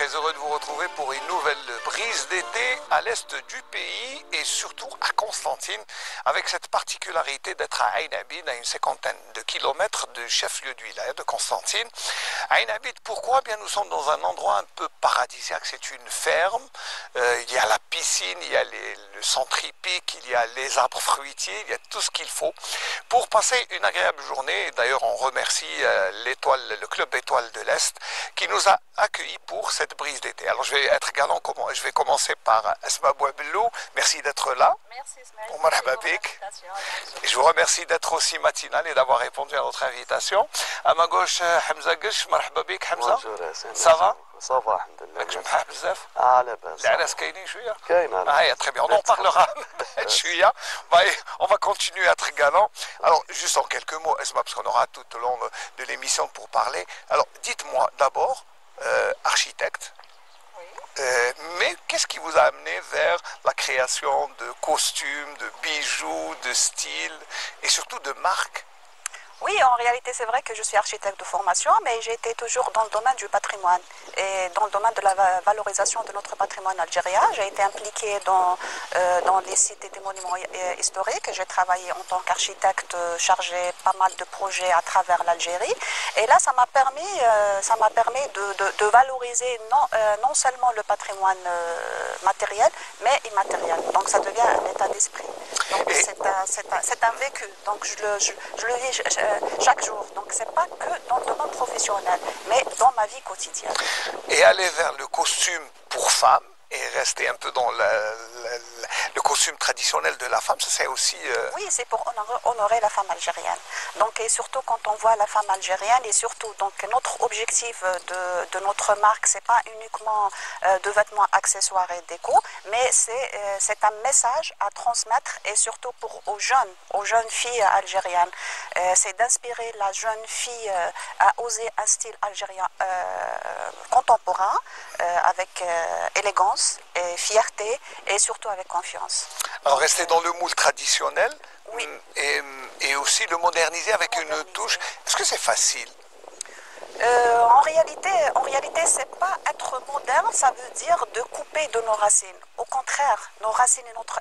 très heureux de vous retrouver pour une nouvelle brise d'été à l'est du pays et surtout à Constantine, avec cette particularité d'être à Ain Abid, à une cinquantaine de kilomètres du chef-lieu du wilaya de Constantine. Ain Abid, pourquoi? Bien, nous sommes dans un endroit un peu paradisiaque, c'est une ferme, il y a la piscine, il y a le centre hippique, il y a les arbres fruitiers, il y a tout ce qu'il faut pour passer une agréable journée. D'ailleurs, on remercie le club Étoile de l'Est qui nous a accueillis pour cette brise d'été. Alors je vais être galant, je vais commencer par Asma Bouabellou. Merci d'être là. Merci Ismaël. Et je vous remercie d'être aussi matinal et d'avoir répondu à notre invitation. À ma gauche, Hamza Gush. Marhaba bik, Hamza. Bonjour, ça va? Ça va, alhamdoulilah. راك جمعها بزاف؟ لاباس. العراس كاينين شويه؟ كاين. Très bien, on en parlera شويه. On va continuer à être galant. Alors, juste en quelques mots, Esma, parce qu'on aura tout au long de l'émission pour parler. Alors, dites-moi d'abord, architecte, mais qu'est-ce qui vous a amené vers la création de costumes, de bijoux, de styles et surtout de marques? Oui, en réalité, c'est vrai que je suis architecte de formation, mais j'ai été toujours dans le domaine du patrimoine et dans le domaine de la valorisation de notre patrimoine algérien. J'ai été impliquée dans les sites et des monuments historiques. J'ai travaillé en tant qu'architecte chargé pas mal de projets à travers l'Algérie. Et là, ça m'a permis de valoriser non seulement le patrimoine matériel, mais immatériel. Donc, ça devient un état d'esprit. Donc, c'est un vécu. Donc, je le vis chaque jour. Donc, c'est pas que dans le domaine professionnel, mais dans ma vie quotidienne. Et aller vers le costume pour femme et rester un peu dans le costume traditionnel de la femme, ça c'est aussi... Oui, c'est pour honorer la femme algérienne. Donc, et surtout quand on voit la femme algérienne, et surtout, donc, notre objectif de notre marque, c'est pas uniquement de vêtements, accessoires et déco, mais c'est un message à transmettre, et surtout aux jeunes filles algériennes. C'est d'inspirer la jeune fille à oser un style algérien contemporain, avec élégance et fierté, et surtout avec confiance. Alors rester dans le moule traditionnel, oui. et aussi le moderniser avec une touche. Est-ce que c'est facile? En réalité, c'est pas être moderne, ça veut dire de couper de nos racines. Au contraire, nos racines et notre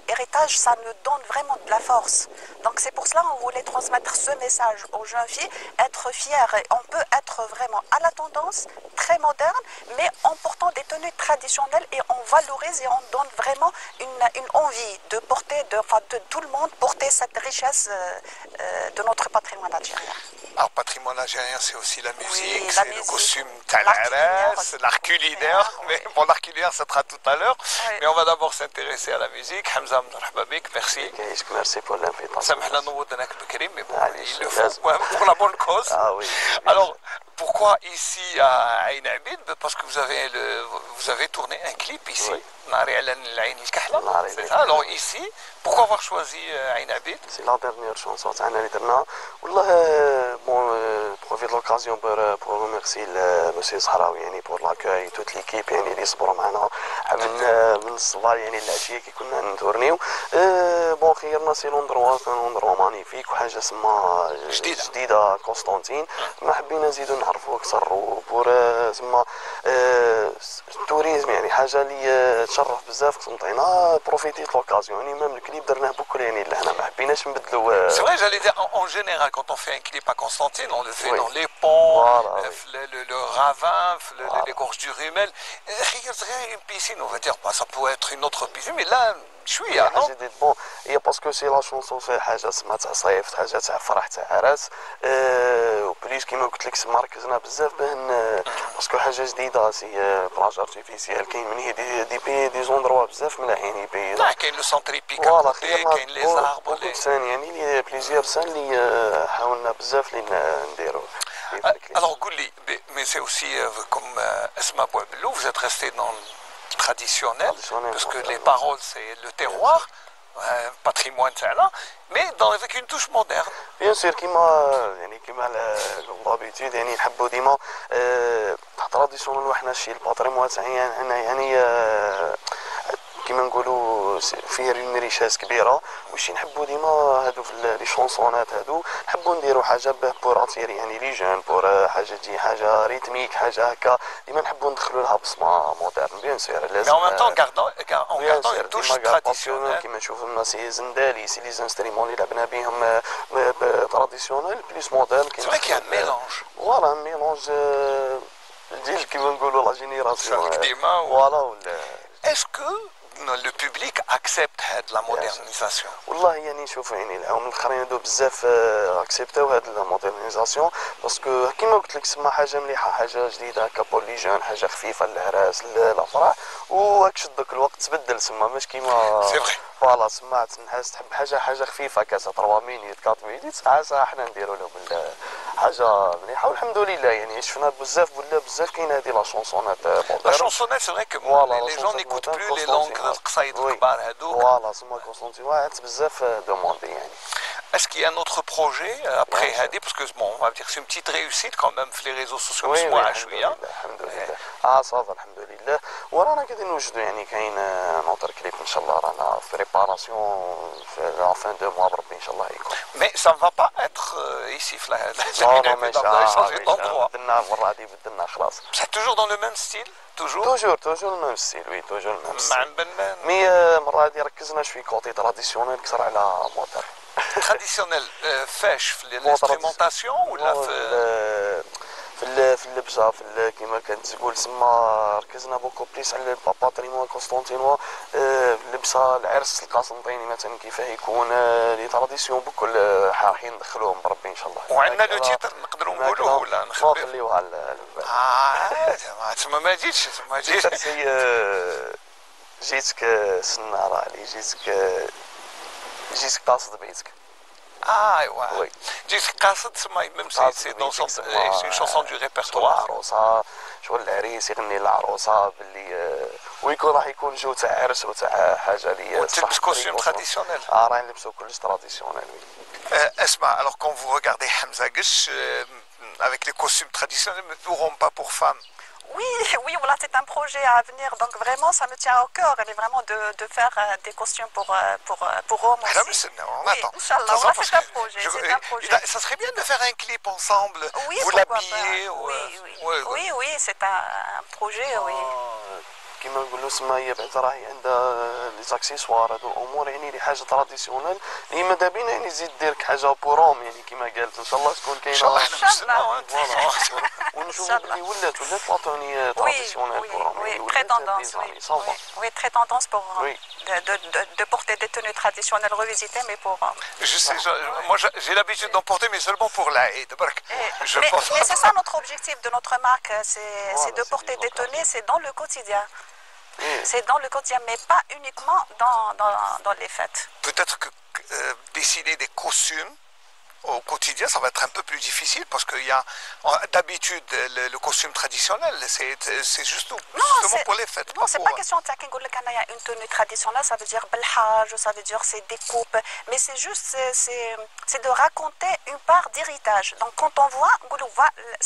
héritage, ça nous donne vraiment de la force. Donc c'est pour cela qu'on voulait transmettre ce message aux jeunes filles, être fiers. On peut être vraiment à la tendance, très moderne, mais en portant des tenues traditionnelles, et on valorise et on donne vraiment une envie de porter, de tout le monde, porter cette richesse de notre patrimoine algérien. Alors, patrimoine algérien, c'est aussi la musique, oui, c'est le costume talares, l'art culinaire. Mais bon, l'art culinaire, ça sera tout à l'heure. Oui. Mais on va d'abord s'intéresser à la musique. Hamza, merci. Merci pour l'invitation. Mais bon, il le faut pour la bonne cause. Ah oui. Alors, pourquoi ici à Ain Abid? Parce que vous avez tourné un clip ici. Oui. C'est ça. Alors ici, pourquoi avoir choisi Ain Abid? C'est la dernière chanson de Ain Abid. Profite de l'occasion pour remercier monsieur Sahraoui pour l'accueil, toute l'équipe اللي صبروا معنا من الصباح العشيه كي كنا نتورنيو. بون خيرنا سي لوندروا مانيفيك وحاجه سما جديده قسطنطين. ما حبينا نزيدوا نعرفوا اكثر وبور سما التوريزم، يعني حاجه اللي تشرف بزاف قسطنطينه. بروفيتي de l'occasion، يعني même le clip درناه بكل يعني لهنا ما حبيناش نبدلوا. C'est vrai, j'allais dire en général quand on fait un clip à Constantine, on le fait oui. Dans les ponts, voilà, le ravin, voilà. Les gorges du Rumel. Une piscine, on va dire, ça pourrait être une autre piscine, mais là, شويه non بون هي باسكو سي لا شونسون فيها حاجه سما تاع صيف، حاجه تاع فرح تاع عراس، وبليس كيما قلت لك سما ركزنا بزاف باه باسكو حاجه جديده سي بلاج ارتيفيسيال. كاين من هي دي زوندروا بزاف ملاحين يبي كاين لو سونتر ايبيك كاين لي زاربر لي سان، يعني بليزيور سان اللي حاولنا بزاف اللي نديرو. Alors Gouli, mais c'est aussi comme Esma Bouabellou, vous êtes resté dans le traditionnel, parce que les paroles c'est le terroir, patrimoine c'est là, mais avec une touche moderne. Bien sûr, كيما l'habitude يعني نحبوا ديما traditionnel وحنا الشيء الباتريمون تاعنا يعني كيما نقولوا فيه اون ريشاس كبيره. واش نحبوا ديما هادو في لي شونسونات هادو نحبوا نديروا حاجه بور اتير يعني لي جون بور حاجه تجي حاجه ريتميك حاجه هكا ديما نحبوا ندخلوا لها بصمه مودرن بيان سير لازم. Mais en même temps, en gardant une touche traditionnelle. كيما نشوفوا الناس سي زندالي سي لي انستريمون اللي لعبنا بهم تراديسيونيل بليس مودرن. C'est vrai qu'il y a un mélange. فوالا ميلونج الجيل كيما نقولوا لا جينيراسيون. فوالا. Est-ce que le public accepte la modernisation? والله يعني نشوف يعني العوام الاخرين هادو بزاف اكسبتاو هاد المودرنيزاسيون باسكو كيما قلت لك سما حاجه مليحه حاجه جديده هكا بور لي جون حاجه خفيفه للعراس الافراح وهاك شدك الوقت تبدل سما مش كيما سي فري. فوالا سمعت الناس تحب حاجه خفيفه كاسه 3 مينيت 4 مينيت ساعه حنا نديروا لهم حاجه مليحه والحمد لله يعني شفنا بزاف كاين هذه لا شونسونات La chansonnette, c'est vrai que les gens n'écoutent plus les langues القصايد الكبار هذوك. فوالا سما كونستانتين واحد بزاف دوموندي يعني. Est-ce qu'il y a un autre projet après Hadi? Parce que bon, on va dire que c'est une petite réussite quand même في les réseaux sociaux. Oui, الحمد لله. صافي الحمد لله. ورانا قاعدين نوجدوا يعني كاين نوتر كليب ان شاء الله رانا في ريباراسيون في لا فان دو موا بربي ان شاء الله يكون. Mais ça ne va pas être ici في لا ماشي بدلنا المره هذه بدلنا خلاص. C'est toujours dans le même style? Toujours le même style, oui, toujours le même style. معبن مي المره هذه ركزنا شوي كوتي تراديسيونيل كثر على مودرن. traditionnel فاش في l'instrumentation ولا في اللبسه في كيما كانت تقول سما ركزنا بوكو بليس على الباتريمون كونستانتينوا اللبسه العرس القسنطيني مثلا كيفاه يكون لي تراديسيون بكل رايحين ندخلوهم بربي ان شاء الله. وعندنا لو تيتر نقدروا نقولوه ولا نخبيوه؟ نخليوها تما ما جيتش جيتك سناره علي جيتك قاصد بيتك. ايوا جيتك قاصد تسمى ميم سي دون سي شونسون دو ريبرتوار. العروسه شغل العريس يغني للعروسه باللي ويكون راح يكون جو تاع عرس وتاع حاجه لي وتلبس كوستيم تراديسيونيل. راح نلبسوا كلش تراديسيونيل. اسمع alors quand vous regardez Hamza Ghish avec les costumes traditionnels ne pourront pas pour femmes. Oui, voilà, c'est un projet à venir. Donc vraiment, ça me tient au cœur. Et vraiment de faire des costumes pour hommes aussi. On attend. Inch'Allah, voilà, c'est un projet. Ça serait bien de faire un clip ensemble. Oui, vous l'habillez. Oui, c'est un projet, oui. كيما نقولوا سما هي بعدا راهي عندها لي زاكسيسوار هادو الامور يعني لي حاجه تراديسيونيل اللي ماذا بينا يعني تزيد دير حاجه بوروم يعني كيما قالت ان شاء الله تكون كاينه. ان شاء الله ونشوفوا بلي ولات باتوني تراديسيونيل بوروم. très tendance, oui, très tendance pour de porter des tenues traditionnelles revisitées, mais pour. Je sais, moi j'ai l'habitude d'en porter, mais seulement pour l'Aïd. Mais c'est ça notre objectif de notre marque, c'est de porter des tenues, c'est dans le quotidien. C'est dans le quotidien, mais pas uniquement dans les fêtes. Peut-être que décider des costumes au quotidien, ça va être un peu plus difficile parce qu'il y a d'habitude le costume traditionnel, c'est justement pour les fêtes. Non, c'est pas question de il y a une tenue traditionnelle, ça veut dire belhaj, ça veut dire c'est des coupes, mais c'est juste c'est de raconter une part d'héritage. Donc quand on voit,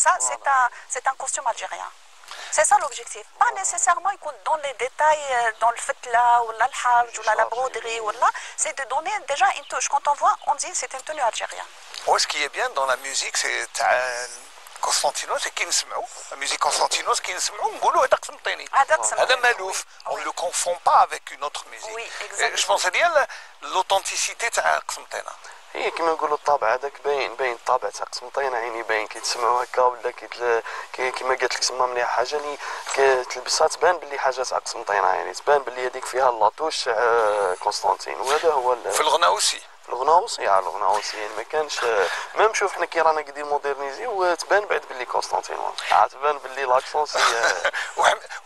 ça c'est un costume algérien. C'est ça l'objectif. Pas nécessairement dans les détails, dans le fetla ou l'alhaj ou la broderie ou là, c'est de donner déjà une touche. Quand on voit, on dit c'est une tenue algérienne. Ce qui est bien dans la musique, c'est Constantinois, c'est qui نسمعوا la musique constantinoise qui نسمعوا نقولوا هذا قسنطيني. هذا مالوف. On ne le confond pas avec une autre musique. Oui, exactement. Je pense ديال l'authenticité تاع قسنطينه. هي كيما نقولوا الطابع هذاك باين الطابع تاع قسنطينه يعني باين كيتسمعوا هكا ولا كيما قالت لك سما مليح حاجه اللي كتلبسها تبان باللي حاجه تاع قسنطينه يعني تبان باللي هذيك فيها لاطوش كونستانتين وهذا هو في الغناء اوسي. الغناوسي يعني ما كانش ميم شوف حنا كي رانا قاعدين مودرنيزي وتبان بعد باللي كونستانتينوا تبان باللي لاكسون سي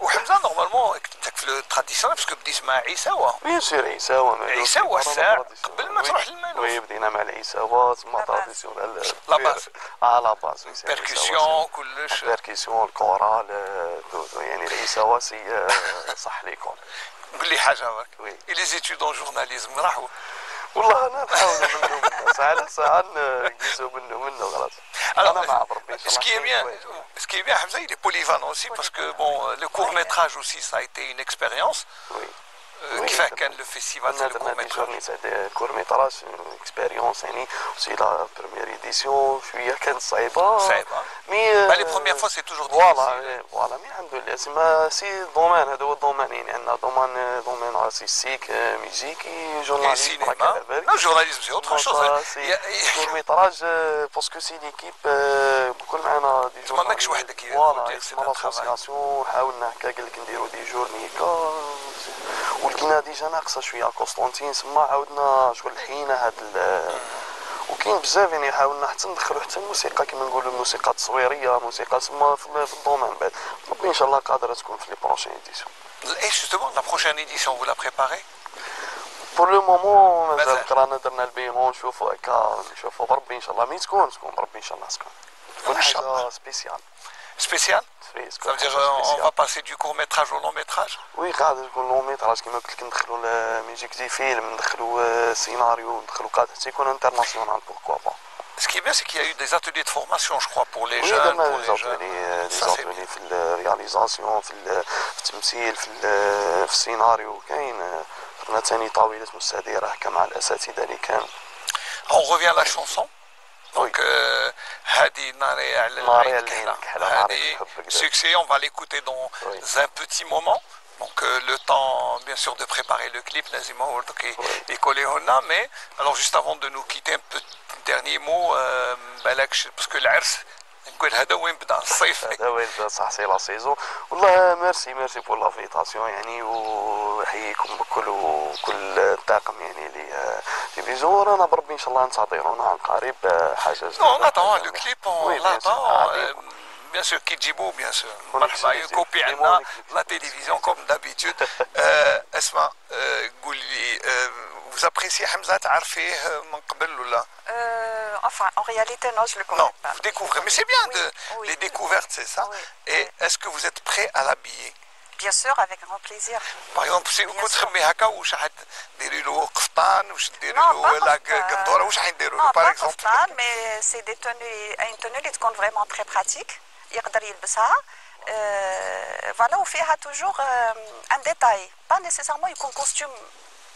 وحمزه نورمالمون كنتك في التراديسيونيل باسكو بديت مع عيساوه. بيان سور عيساوه الساعه قبل ما تروح للمالوف. وي بدينا مع العيساوه تما تراديسيونيل لا باز لا باز بيركسيون كلش بيركسيون الكورال يعني العيساوه سي صح ليكم. قول لي حاجه هاك لي زيتود اون جورناليزم راحوا والله انا نحاول منه ساعه نقيسوا منه غلط. انا مع ربي. Ce qui est bien, Hamza, il est polyvalent aussi parce que bon, le court métrage aussi, ça a été une expérience. Oui. كيفاه كان لو فيستيفال تاع درنا دي الكورت جورني تاع كور ميتراج اكسبيريونس يعني سي لا بروميير ايديسيون شويه كانت صعيبه مي لي بروميير فوا سي توجور فوالا مي الحمد لله سي دومين هذا هو الدومين يعني عندنا دومين ارتستيك ميوزيكي جورناليزم لا جورناليزم سي اوتر شوز كور ميتراج باسكو سي ليكيب بكل معنا دي ما ماكش وحدك فوالا اسمها لاسوسياسيون حاولنا هكا قال لك نديرو دي جورني هكا ولقينا ديجا ناقصه شويه قسطنطين تما عاودنا شغل الحين هاد وكاين بزاف يعني حاولنا حتى ندخلو حتى الموسيقى كيما نقولوا الموسيقى التصويريه موسيقى تما في الدومين بعد ربي ان شاء الله قادره تكون في لي بروشين ايديسيون. Et justement, la prochaine édition, vous la préparez? بور لو مومون مازال رانا درنا البيرون نشوفوا هكا نشوفوا بربي ان شاء الله مي تكون بربي ان شاء الله تكون حاجه سبيسيال. Spécial? Ça veut dire on va passer du court métrage au long métrage? وي قاعد يكون لون ميتراج كيما قلت لك ندخلوا الميوزيك دي فيلم ندخلوا سيناريو ندخلوا قاعد حتى يكون انترناسيونال بوركوا با. Ce qui est bien, c'est qu'il y a eu des ateliers de formation, je crois, pour les oui, jeunes. Oui, des ateliers في الرياليزاسيون في التمثيل في السيناريو كاين درنا ثاني طاولات مستديره هكا مع الاساتذه اللي كانوا. On revient à la chanson. Donc, Hadi Nari al-Ain Hadi, succès, on va l'écouter dans un petit moment. Donc, le temps, bien sûr, de préparer le clip, et coller Honna. Mais, alors, juste avant de nous quitter, un petit dernier mot, parce que l'Ars, نقول هذا وين بدا الصيف هذا وين بدا صح سي لا سيزون والله ميرسي بور لافيتاسيون يعني وحييكم وكل الطاقم يعني اللي بيجوا رانا بربي ان شاء الله ننتظرونا عن قريب حاجه جديده. On attend le clip, on l'attend. Bien sûr, Kijibou, bien sûr. مرحبا يكوبي عندنا لا télévision comme d'habitude. اسمع قول لي vous appréciez Hamza تعرفيه من قبل ولا؟ Enfin, en réalité, non, je le connais non, pas. Vous découvrez, mais c'est bien les découvertes, c'est ça. Et est-ce que vous êtes prêt à l'habiller? Bien sûr, avec grand plaisir. Par exemple, si vous تخمي هكا واش حديري له قفطان واش ديري له لا قدوره واش حنديروا له par exemple? قفطان, mais c'est des tenues, une tenue اللي تكون vraiment très pratique. يقدر يلبسها. Voilà, وفيها toujours un détail. Pas nécessairement يكون costume.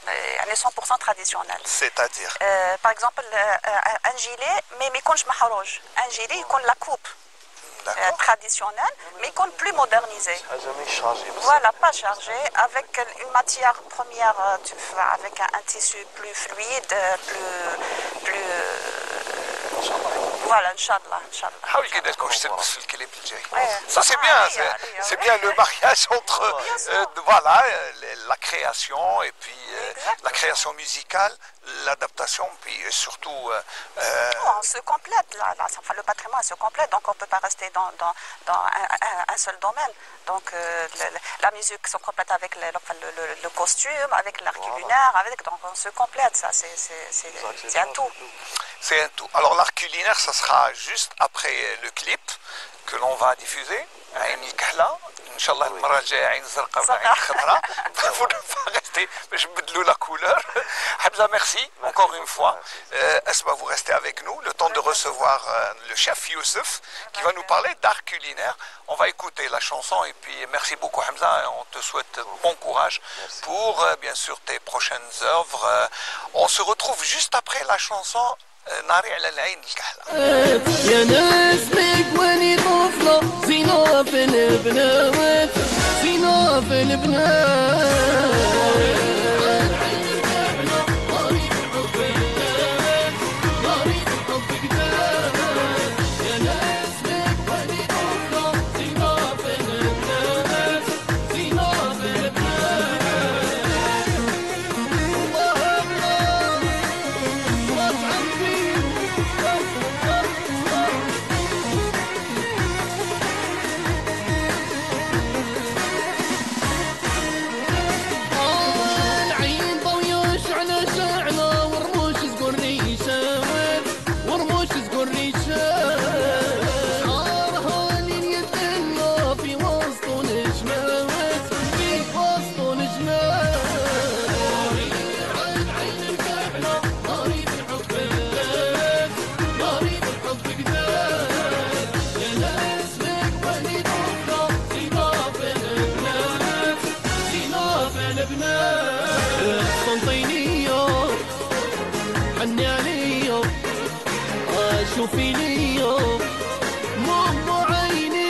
يعني 100% traditionnel. C'est-à-dire par exemple un gilet mais ما يكونش محروج. Un gilet يكون la coupe traditionnelle mais يكون plus modernisé. Voilà, pas chargé avec une matière première avec un tissu plus fluide, plus voilà, Inch'Allah. حاول كده تكون تلبس في الكليب الجاي. Ça c'est bien, c'est bien le mariage entre voilà la création et puis la création musicale, l'adaptation puis surtout on se complète là, enfin le patrimoine se complète donc on peut pas rester dans un seul domaine. Donc la musique se complète avec le costume, avec l'art culinaire, donc on se complète, ça c'est un tout. C'est un tout. Alors l'art culinaire, ça sera juste après le clip que l'on va diffuser. عين الكحلة إن شاء الله المرة الجاية عين زرقاء ولا عين خضراء. Vous ne pas rester, باش نبدلوا la couleur. Hamza, merci encore une fois. Esma, vous restez avec nous le temps de recevoir le chef Youssef qui va nous parler d'art culinaire. On va écouter la chanson et puis merci beaucoup Hamza et on te souhaite bon courage pour bien sûr tes prochaines œuvres. On se retrouve juste après la chanson ناري على العين الكحلة. يا ناس مقواني طفلة زينة في البنات زينة في البنات Lebanon. شوفي ليا ماما عيني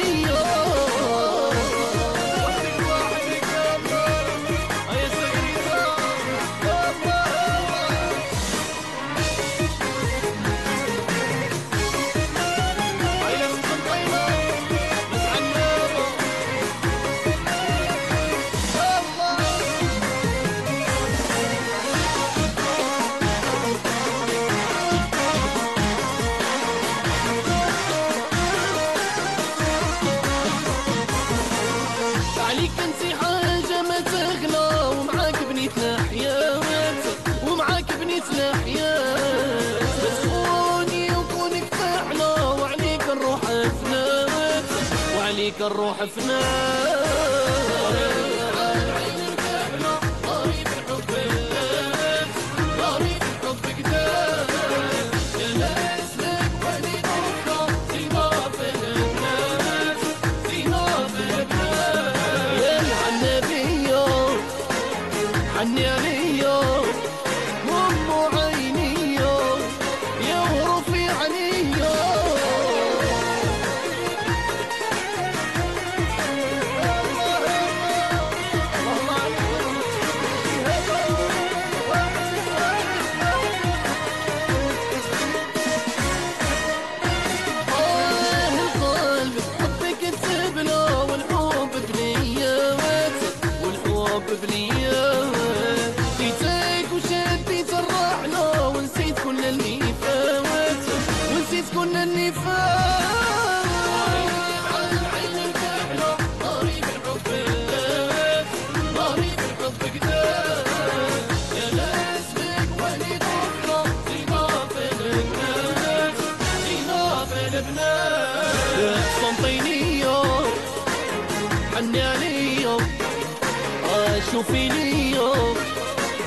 عليك انتي حاجة ما تغلى ومعاك بنيتنا حياة ومعاك بنيتنا حياة تخوني وكونك فاحلة وعليك الروح فنات وعليك الروح فنات عني عليا ماما عيني يا ورفي عليا القلب حبك تبلى والحب بنيات والحب بنيات ونسيت كل اللي فات ونسيت كل اللي فات عين الكحلة ناري بالحب قدام ناري بالحب قدام يا ناس بك ولي طفلة زينة في البنات زينة في البنات قسطنطينية حني عليا شوفي ليا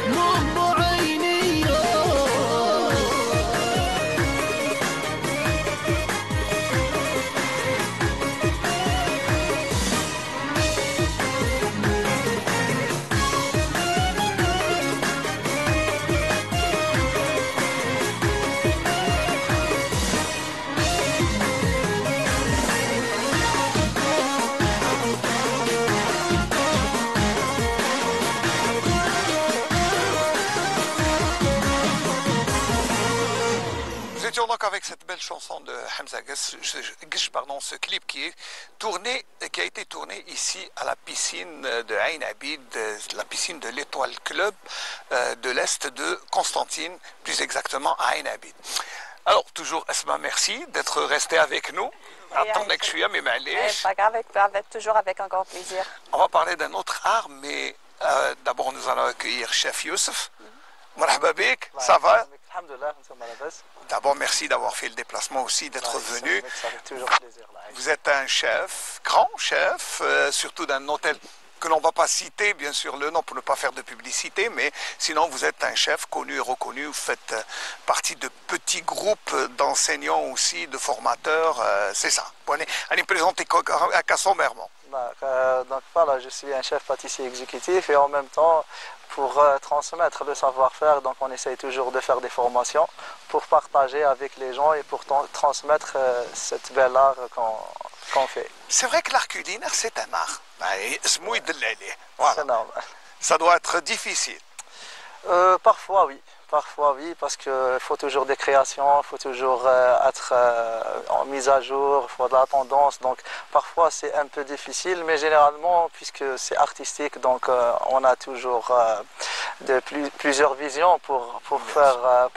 ماما عيني Donc avec cette belle chanson de Hamza Gush, pardon, ce clip qui a été tourné ici à la piscine de Ain Abid, la piscine de l'Étoile Club de l'Est de Constantine, plus exactement à Ain Abid. Alors toujours Esma, merci d'être resté avec nous. Attendez que je suis à mes malèches. Pas grave, toujours avec un grand plaisir. On va parler d'un autre art, mais d'abord nous allons accueillir Chef Youssef. Marhaba bik, ça va? D'abord, merci d'avoir fait le déplacement aussi, d'être venu. Ça fait toujours plaisir. Vous êtes un chef, grand chef, surtout d'un hôtel que l'on ne va pas citer, bien sûr, le nom pour ne pas faire de publicité, mais sinon vous êtes un chef connu et reconnu. Vous faites partie de petits groupes d'enseignants aussi, de formateurs, c'est ça. Allez me présenter à Casson-Mermont. Donc voilà, je suis un chef pâtissier exécutif et en même temps, pour transmettre le savoir-faire, donc on essaye toujours de faire des formations pour partager avec les gens et pour transmettre cette belle art qu'on fait. C'est vrai que l'art culinaire, c'est un art. Voilà. C'est normal. Ça doit être difficile. Parfois oui, parce qu'il faut toujours des créations, il faut toujours être en mise à jour, il faut de la tendance, donc parfois c'est un peu difficile, mais généralement, puisque c'est artistique, donc on a toujours plusieurs visions pour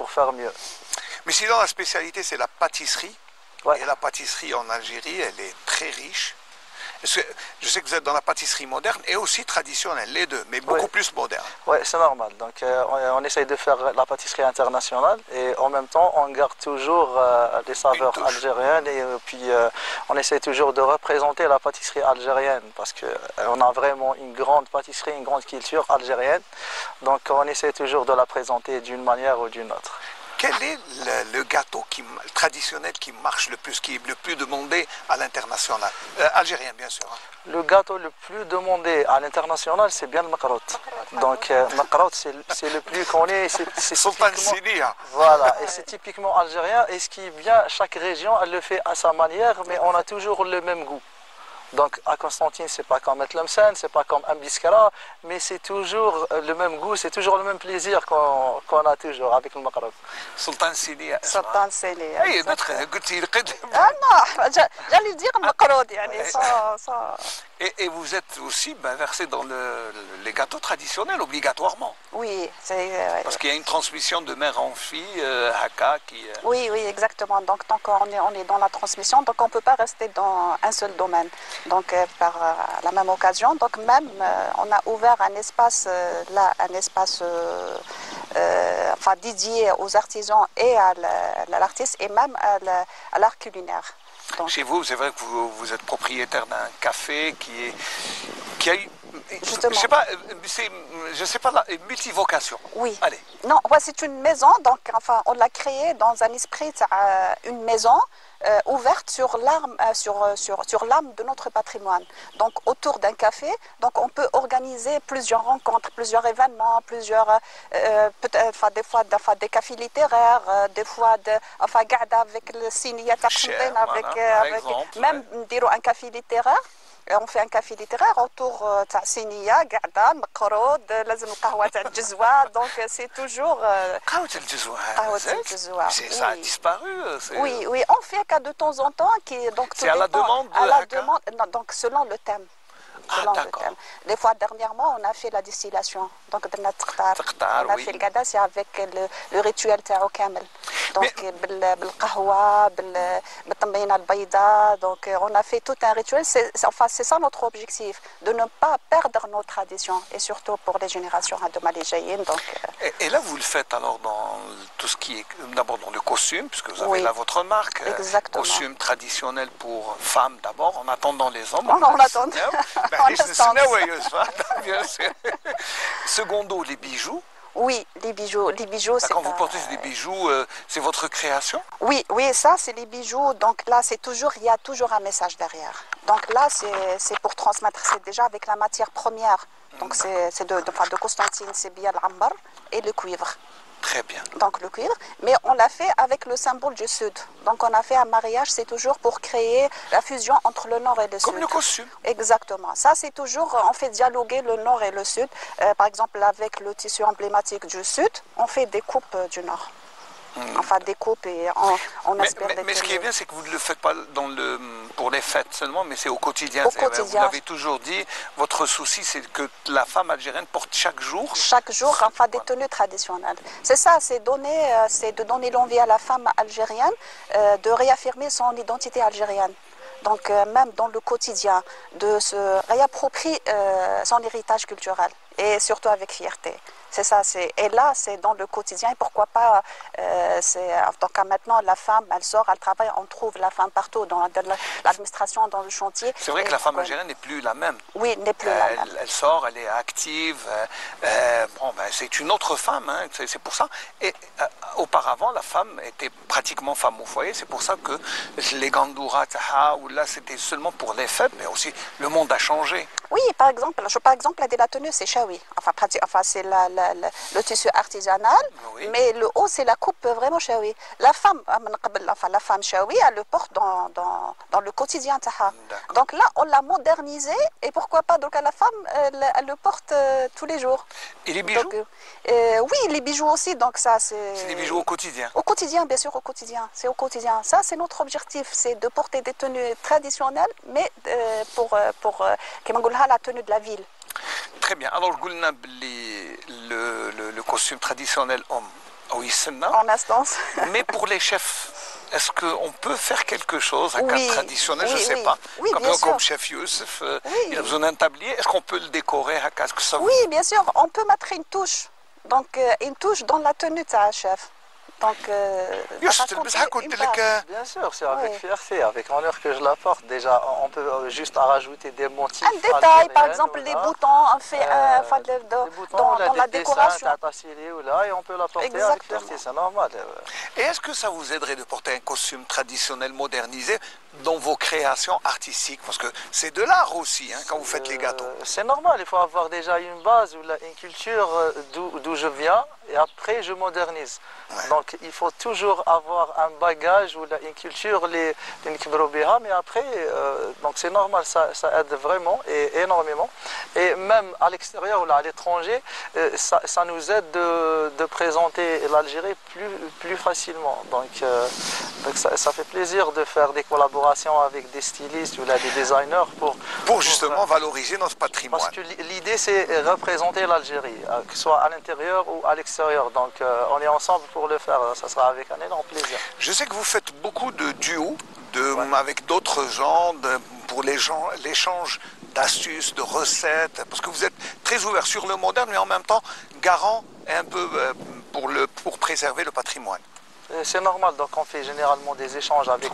faire mieux. Mais sinon, la spécialité, c'est la pâtisserie, ouais. Et la pâtisserie en Algérie, elle est très riche. Je sais que vous êtes dans la pâtisserie moderne et aussi traditionnelle, les deux, mais beaucoup plus moderne. Oui, c'est normal. Donc, on essaye de faire la pâtisserie internationale et en même temps, on garde toujours les saveurs algériennes et puis on essaye toujours de représenter la pâtisserie algérienne parce qu'on a vraiment une grande pâtisserie, une grande culture algérienne. Donc, on essaie toujours de la présenter d'une manière ou d'une autre. Quel est le gâteau traditionnel qui marche le plus, qui est le plus demandé à l'international? Algérien, bien sûr. Hein. Le gâteau le plus demandé à l'international, c'est bien le macarotte. Donc, macarotte, c'est le plus connu. C'est Sultan Sidi, hein. Voilà, et c'est typiquement algérien. Et ce qui est bien, chaque région, elle le fait à sa manière, mais on a toujours le même goût. Donc à Constantine, c'est pas comme Tlemcen, c'est pas comme Ambiskara, mais c'est toujours le même goût, c'est toujours le même plaisir qu'on a toujours avec le macarotte. Sultan Sidi. Sultan Sidi. اي قلت القدم. non, j'allais dire المقرود يعني ça. Et vous êtes aussi versé dans les gâteaux traditionnels obligatoirement. Oui, c'est. Parce qu'il y a une transmission de mère en fille, Haka, qui. Oui, exactement. Donc tant qu'on est dans la transmission, donc on ne peut pas rester dans un seul domaine. Donc par la même occasion, donc même on a ouvert un espace enfin dédié aux artisans et à l'artiste et même à l'art culinaire. Donc, chez vous, c'est vrai que vous êtes propriétaire d'un café qui a eu. Justement. Je sais pas, une multivocation. Oui. Allez. Non, ouais, c'est une maison, donc enfin, on l'a créée dans un esprit, une maison ouverte sur l'âme de notre patrimoine. Donc autour d'un café, donc on peut organiser plusieurs rencontres, plusieurs événements, peut-être, enfin, des fois des cafés littéraires, des fois enfin, garde avec le signat avec même dire un café littéraire. On fait un café littéraire autour de Sinia, Garda, Mqroud, لازم القهوة تاع الجزوة, donc c'est toujours قهوة الجزوة. Ça a disparu. Oui, on fait qu'à de temps en temps donc c'est à la demande non, donc selon le thème. D'accord. Des fois, dernièrement, on a fait la distillation. Donc, on a fait le gada, c'est avec le rituel Tao Kamel. Donc, donc, on a fait tout un rituel. C'est ça notre objectif, de ne pas perdre nos traditions, et surtout pour les générations de Malaysiennes. Et là, vous le faites alors dans tout ce qui est, d'abord dans le costume, puisque vous avez là votre marque. Exactement. Costume traditionnel pour femmes d'abord, en attendant les hommes. On attend. Bien sûr. Secondo, les bijoux. Oui, les bijoux. C'est quand vous portez des bijoux, c'est votre création? Oui, ça c'est les bijoux. Donc là, il y a toujours un message derrière. Donc là, c'est pour transmettre. C'est déjà avec la matière première. Donc c'est de Constantine, c'est bien l'ambar et le cuivre. Très bien. Donc le cuivre, mais on l'a fait avec le symbole du Sud. Donc on a fait un mariage, c'est toujours pour créer la fusion entre le Nord et le Sud. Comme le costume. Exactement. Ça c'est toujours, on fait dialoguer le Nord et le Sud. Par exemple, avec le tissu emblématique du Sud, on fait des coupes du Nord. Enfin, des coupes et on espère des mais ce qui est bien, c'est que vous ne le faites pas pour les fêtes seulement, mais c'est au quotidien. Vous l'avez toujours dit, votre souci, c'est que la femme algérienne porte chaque jour. Chaque jour, enfin, des tenues traditionnelles. C'est ça, c'est de donner l'envie à la femme algérienne de réaffirmer son identité algérienne. Donc, même dans le quotidien, de se réapproprier son héritage culturel, et surtout avec fierté. C'est ça, et là, c'est dans le quotidien, et pourquoi pas, donc maintenant, la femme, elle sort, elle travaille, on trouve la femme partout, dans l'administration, dans le chantier. C'est vrai que la femme algérienne n'est plus la même. Oui, n'est plus la même. Elle sort, elle est active, c'est une autre femme, hein, c'est pour ça. Et auparavant, la femme était pratiquement femme au foyer, c'est pour ça que les gandoura, ou là, c'était seulement pour les fêtes, mais aussi le monde a changé. Oui, par exemple, la tenue, c'est chaoui. Enfin c'est le tissu artisanal, oui. Mais le haut, c'est la coupe vraiment chaoui. La femme chaoui, elle le porte dans le quotidien. Donc là, on l'a modernisé, et pourquoi pas, donc la femme, elle le porte tous les jours. Et les bijoux? Donc, oui, les bijoux aussi, donc ça, c'est... C'est des bijoux au quotidien? Au quotidien, bien sûr, au quotidien. C'est au quotidien. Ça, c'est notre objectif, c'est de porter des tenues traditionnelles, mais pour la tenue de la ville. Très bien. Alors, le costume traditionnel homme, en instance. Mais pour les chefs, est-ce qu'on peut faire quelque chose, un cadre traditionnel, je ne sais pas. Oui, comme chef Youssef, il a besoin d'un tablier. Est-ce qu'on peut le décorer? Oui, bien sûr. On peut mettre une touche. Donc, une touche dans la tenue de sa chef. Donc, Juste, ça raconte une le page. Bien sûr, c'est avec Oui. fierté, avec honneur que je la porte. Déjà, on peut juste rajouter des motifs. Un détail, par algériens, exemple, ou les là. boutons, on fait enfin, Des boutons, dans là, la des décoration. dessins, tassili ou là, et on peut la porter avec Exactement. fierté, c'est normal. Et est-ce que ça vous aiderait de porter un costume traditionnel modernisé dans vos créations artistiques? Parce que c'est de l'art aussi, hein, quand vous faites les gâteaux. C'est normal, il faut avoir déjà une base ou une culture d'où je viens et après je modernise. Ouais. Donc il faut toujours avoir un bagage ou une culture, mais après, donc c'est normal, ça aide vraiment et énormément. Et même à l'extérieur ou à l'étranger, ça nous aide de présenter l'Algérie plus facilement. Donc ça fait plaisir de faire des collaborations avec des stylistes ou là, des designers Pour justement valoriser notre patrimoine. parce que l'idée, c'est représenter l'Algérie, que ce soit à l'intérieur ou à l'extérieur. Donc, on est ensemble pour le faire. Ça sera avec un énorme plaisir. Je sais que vous faites beaucoup de duos Ouais. avec d'autres gens pour l'échange d'astuces, de recettes, parce que vous êtes très ouvert sur le moderne, mais en même temps garant un peu pour préserver le patrimoine. C'est normal, donc on fait généralement des échanges avec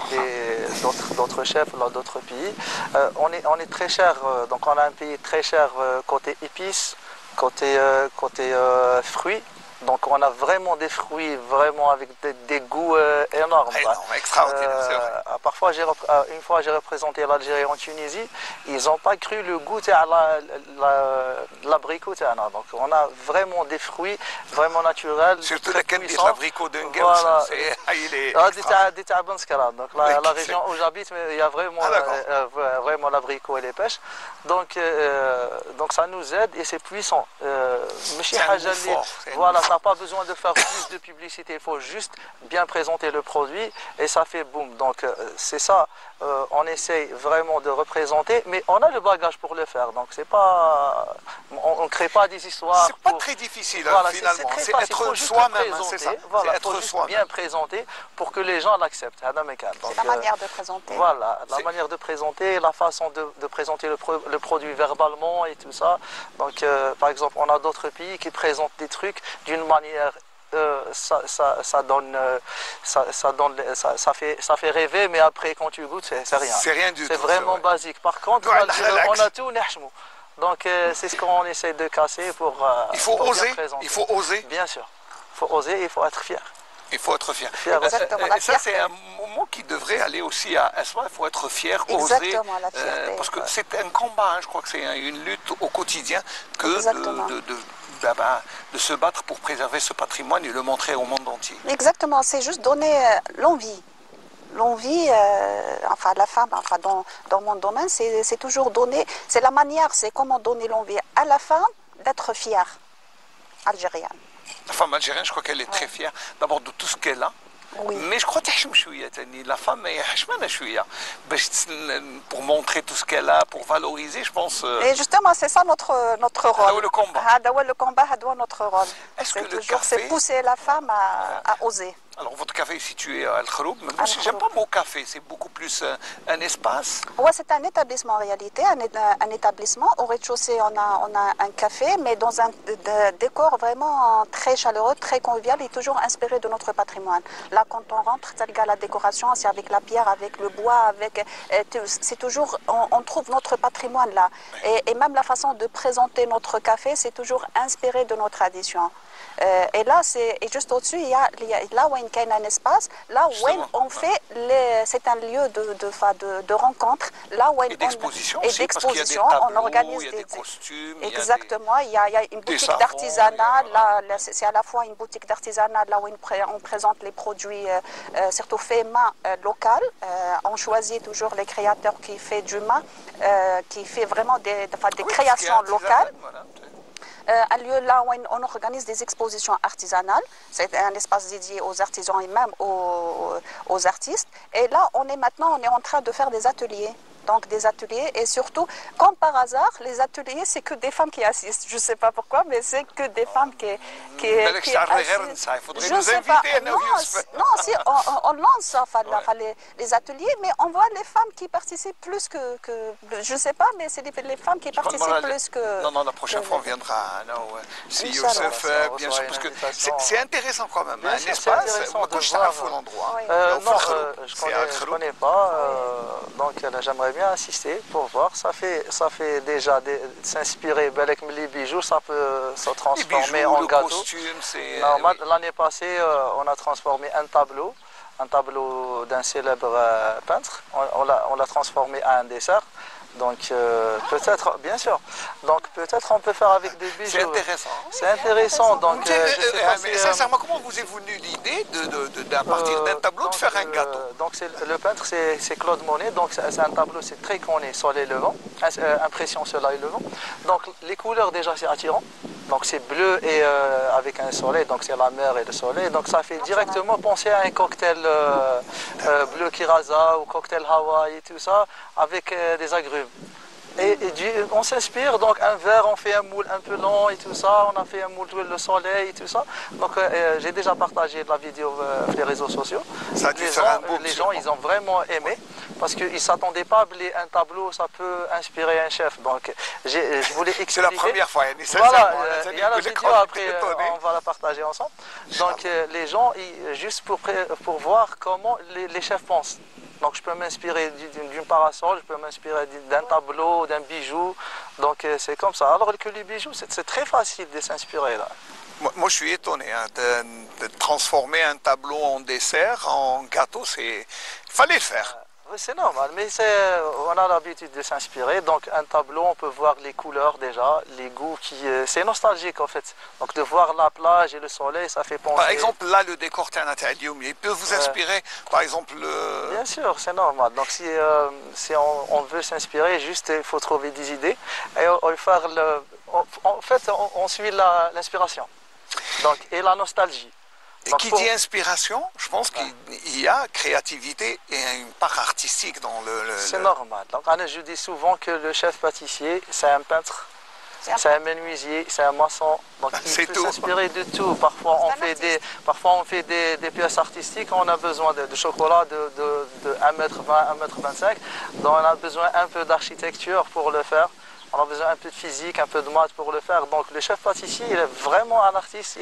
d'autres chefs ou d'autres pays. On est très cher, donc on a un pays très cher côté épices, côté fruits. Donc on a vraiment des fruits vraiment avec des goûts énormes. Énorme, extraordinaire, c'est vrai. Parfois, une fois j'ai représenté l'Algérie en Tunisie, ils n'ont pas cru le goût de l'abricot. Donc on a vraiment des fruits vraiment naturels. Surtout très lequel dit puissants. l'abricot d'un Voilà. il est Ah, extra. des Tabanskara. Donc la région où j'habite, il y a vraiment, vraiment l'abricot et les pêches. Donc ça nous aide et c'est puissant. C'est un goût fort, c'est un Voilà, goût tu n'as pas besoin de faire plus de publicité, il faut juste bien présenter le produit et ça fait boum. Donc c'est ça, on essaye vraiment de représenter, mais on a le bagage pour le faire. Donc c'est pas, on ne crée pas des histoires. C'est pas très difficile Voilà, finalement, très c'est facile. Faut être juste soi-même, le c'est ça. présenter. Voilà, C'est faut être juste soi-même. bien présenter pour que les gens l'acceptent. C'est la manière de présenter. Voilà, la manière de présenter, la façon de présenter le produit verbalement et tout ça. Donc, par exemple, on a d'autres pays qui présentent des trucs d'une manière, ça fait rêver, mais après, quand tu goûtes, c'est rien. C'est rien du tout. C'est vraiment basique. Par contre, Voilà, on a tout nahchmou. Donc, c'est ce qu'on essaie de casser pour. Il faut pour bien oser, présenter. il faut oser. Bien sûr. Il faut oser et il faut être fier. Il faut être fier. Exactement, la Ça, c'est fierté. un mot qui devrait aller aussi à soi. Il faut être fier, Exactement, oser. la fierté. Parce que c'est un combat, hein, je crois que c'est une lutte au quotidien que Exactement. de se battre pour préserver ce patrimoine et le montrer au monde entier. Exactement, c'est juste donner l'envie. L'envie, enfin la femme, enfin dans mon domaine, c'est toujours donner, c'est la manière, c'est comment donner l'envie à la femme d'être fière algérienne. La femme algérienne, je crois qu'elle est très fière d'abord de tout ce qu'elle a. Oui. Mais je crois que la femme est pour montrer tout ce qu'elle a, pour valoriser, je pense. Et justement, c'est ça notre rôle. Le combat. Le combat, notre rôle. Est-ce que le toujours, café- c'est pousser la femme à oser. Alors, votre café est situé à Al-Khroub. Mais Al-Khroub. j'aime pas le mot café, c'est beaucoup plus un espace. Ouais, c'est un établissement en réalité, un établissement. Au rez-de-chaussée, on a un café, mais dans un décor vraiment très chaleureux, très convivial et toujours inspiré de notre patrimoine. Là, quand on rentre, la décoration, c'est avec la pierre, avec le bois, c'est toujours, on trouve notre patrimoine là. Et même la façon de présenter notre café, c'est toujours inspiré de nos traditions. Et là, c'est juste au-dessus, il y a là où il y a un espace, là où on fait, c'est un lieu de rencontre, là où Et d'exposition et aussi, parce qu'il y a des d'exposition, tableaux, on organise il y a des costumes. Exactement, il y a une boutique savons, d'artisanat, il y a- là, c'est à la fois une boutique d'artisanat, là où on présente les produits, surtout faits main local. On choisit toujours les créateurs qui font du main, qui fait vraiment des créations locales. Voilà. Un lieu là où on organise des expositions artisanales. C'est un espace dédié aux artisans et même aux artistes. Et là, on est en train de faire des ateliers. donc des ateliers et surtout, comme par hasard, les ateliers, c'est que des femmes qui assistent. Je ne sais pas pourquoi, mais c'est que des femmes qui assistent. Il faudrait Je nous ne sais pas. inviter. Non, si, on lance enfin, les ateliers, mais on voit les femmes qui participent plus je ne sais pas, mais c'est les femmes qui participent plus que... Non, la prochaine fois, on viendra. Si Inch'Allah. Youssef, bien sûr, parce que c'est intéressant quand même, Bien sûr, n'est-ce c'est pas? intéressant Moi, de je voir. à l'endroit. Non, je ne connais pas, donc j'aimerais bien assister pour voir. Ça fait déjà s'inspirer avec les bijoux, ça peut se transformer en gâteau. Costume, L'année passée, on a transformé un tableau d'un célèbre peintre. On l'a transformé en un dessert. Donc peut-être, bien sûr. Donc peut-être on peut faire avec des bijoux. C'est intéressant. C'est intéressant. Donc, mais sincèrement, comment vous est venue l'idée à partir d'un tableau de faire un gâteau? Donc le peintre c'est Claude Monet. Donc c'est un tableau, c'est très connu, soleil levant, impression soleil levant. Donc les couleurs déjà c'est attirant. Donc c'est bleu et avec un soleil, donc c'est la mer et le soleil. Donc ça fait directement penser à un cocktail bleu Kiraza ou cocktail Hawaï, tout ça, avec des agrumes. Et on s'inspire, donc un verre, on fait un moule un peu long et tout ça, on a fait un moule le soleil et tout ça. Donc j'ai déjà partagé la vidéo sur les réseaux sociaux. Ça les gens, ils ont vraiment aimé parce qu'ils ne s'attendaient pas à un tableau, ça peut inspirer un chef. Donc je voulais expliquer. C'est la première fois, voilà, il y a la vidéo après, on va la partager ensemble. Donc les gens, juste pour voir comment les chefs pensent. Donc je peux m'inspirer d'une parasol, je peux m'inspirer d'un tableau, d'un bijou. Donc c'est comme ça. Alors que les bijoux, c'est très facile de s'inspirer là. Moi je suis étonné de transformer un tableau en dessert, en gâteau, il fallait le faire. Oui, c'est normal, mais on a l'habitude de s'inspirer. Donc un tableau, on peut voir les couleurs déjà, les goûts c'est nostalgique en fait. Donc de voir la plage et le soleil, ça fait penser. Par exemple, là, le décor Ternatalium, il peut vous inspirer, par exemple, Bien sûr, c'est normal. Donc si on veut s'inspirer, juste il faut trouver des idées et en fait, on suit l'inspiration. Donc et la nostalgie. Et qui dit inspiration, je pense qu'il y a créativité et une part artistique dans C'est normal. Donc, je dis souvent que le chef pâtissier, c'est un peintre, c'est un menuisier, c'est un maçon. Donc, il peut s'inspirer de tout. Parfois, on fait des pièces artistiques. On a besoin de chocolat de 1,20 m, 1,25 m. Donc, on a besoin un peu d'architecture pour le faire. On a besoin un peu de physique, un peu de maths pour le faire. Donc le chef pâtissier, il est vraiment un artiste,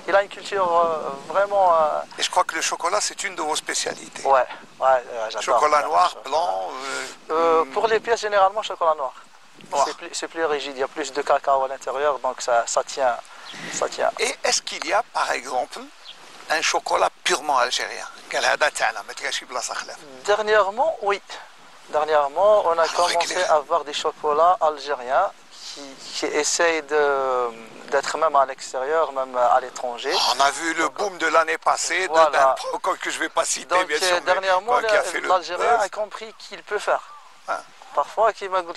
il a une culture vraiment... Et je crois que le chocolat, c'est une de vos spécialités. Ouais, j'adore. Chocolat noir, blanc Pour les pièces, généralement, chocolat noir. C'est plus rigide, il y a plus de cacao à l'intérieur, donc ça tient. Et est-ce qu'il y a, par exemple, un chocolat purement algérien? Dernièrement, oui. Dernièrement, on a commencé à avoir des chocolats algériens qui essayent d'être même à l'extérieur, même à l'étranger. On a vu le boom de l'année passée, d'un que je ne vais pas citer, donc, bien sûr. Dernièrement, l'Algérien a compris qu'il peut faire. Parfois, qui m'a dit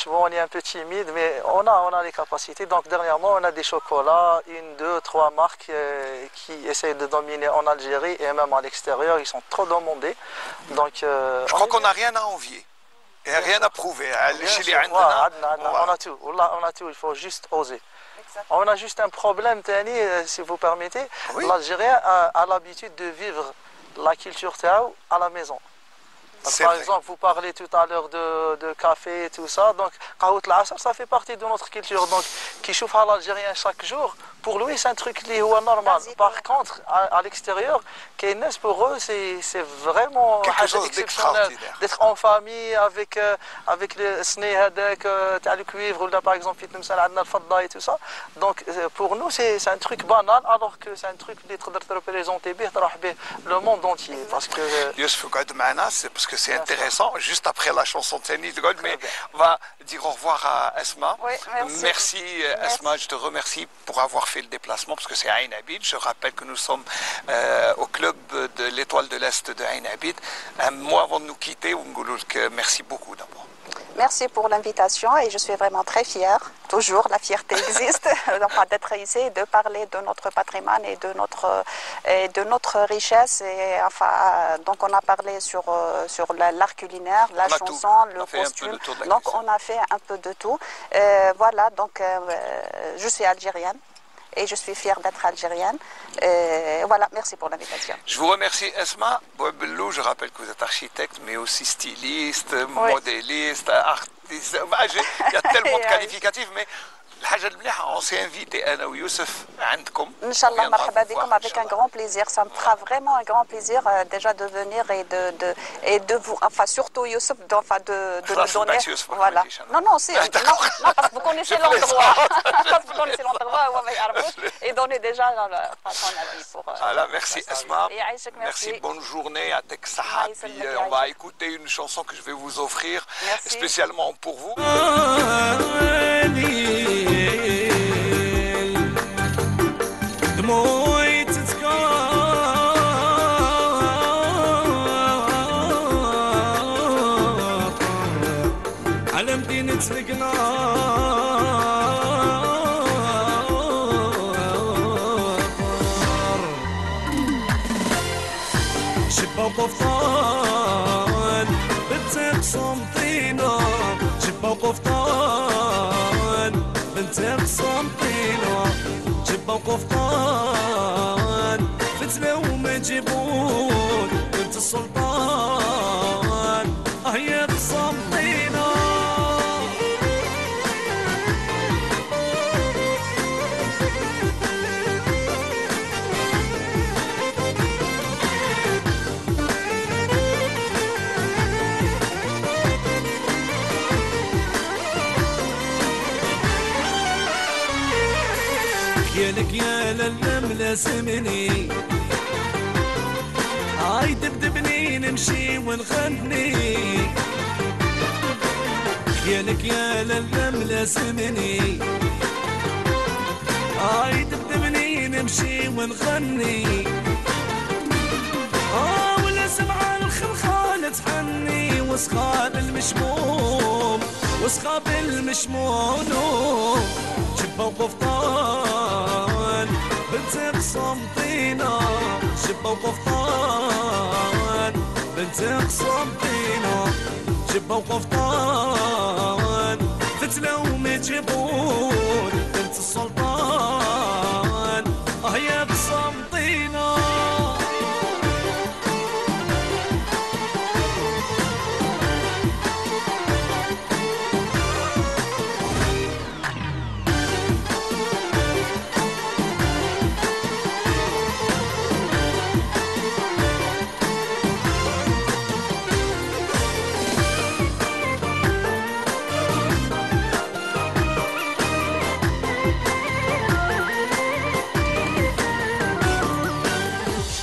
on est un peu timide, mais on a les capacités. Donc dernièrement, on a des chocolats, 1, 2, 3 marques qui essayent de dominer en Algérie et même à l'extérieur. Ils sont trop demandés. Donc, je crois qu'on n'a rien à envier et rien à prouver. On a tout. On a tout. Il faut juste oser. Exactement. On a juste un problème, Tani, si vous permettez. Oui. L'Algérien a l'habitude de vivre la culture Tao à la maison. Par exemple, vous parlez tout à l'heure de café et tout ça, donc Qahout al-Asr, ça fait partie de notre culture. Donc, qui chauffe à l'Algérien chaque jour, pour lui, c'est un truc qui est normal. Par contre, à l'extérieur, pour eux, c'est vraiment quelque chose exceptionnel d'être en famille avec le sné avec le cuivre, ou là, par exemple, et tout ça. Donc, pour nous, c'est un truc banal, alors que c'est un truc qui est représenté le monde entier. Parce que c'est parce que c'est intéressant, juste après la chanson de Tennis de Gold, mais on va dire au revoir à Esma. Oui, merci Esma, je te remercie pour avoir fait le déplacement, parce que c'est Ain Abid. Je rappelle que nous sommes au club de l'Étoile de l'Est de Ain Abid. Moi, avant de nous quitter, merci beaucoup d'abord. Merci pour l'invitation et je suis vraiment très fière. Toujours, la fierté existe d'être ici, de parler de notre patrimoine et de notre richesse. Et, donc on a parlé sur l'art culinaire, la chanson, le costume. Donc on a fait un peu de tout. Voilà, donc je suis algérienne. Et je suis fière d'être algérienne. Voilà, merci pour l'invitation. Je vous remercie, Esma Bouabellou. Je rappelle que vous êtes architecte, mais aussi styliste, modéliste, artiste. Il y a tellement de qualificatifs, mais الحاجة المليحة on s'est invité أنا ويوسف عندكم. Inch'Allah, marhaba bikoum, avec un grand plaisir. Ça me fera vraiment un grand plaisir déjà de venir et de vous, enfin surtout Youssef, de me donner. Voilà. Non, parce que vous connaissez l'endroit. Parce que vous connaissez l'endroit et donner déjà son avis pour. Voilà, merci Esma. Merci. Bonne journée à Texaha. On va écouter une chanson que je vais vous offrir spécialement pour vous. دموعي تتكاثر على مدينة القناطر شبة وقفطان بنتك صمتينا شبة وقفطان بنتك صمتينا جبة وقفطان فتلة ومجبون بنت السلطان هي تصمتينا يالك يا للا ملازمني هاي دبدبني نمشي ونغني يالك يا للا ملازمني هاي دبدبني نمشي ونغني ولا سمع الخلخال تحني وصخاب المشموم وصخاب المشمون جبة وقفطان بنتك صمتينا جبة وقفطان بنتك صمتينا جبة وقفطان فتلة ومجبون بنت السلطان هي بصمتينا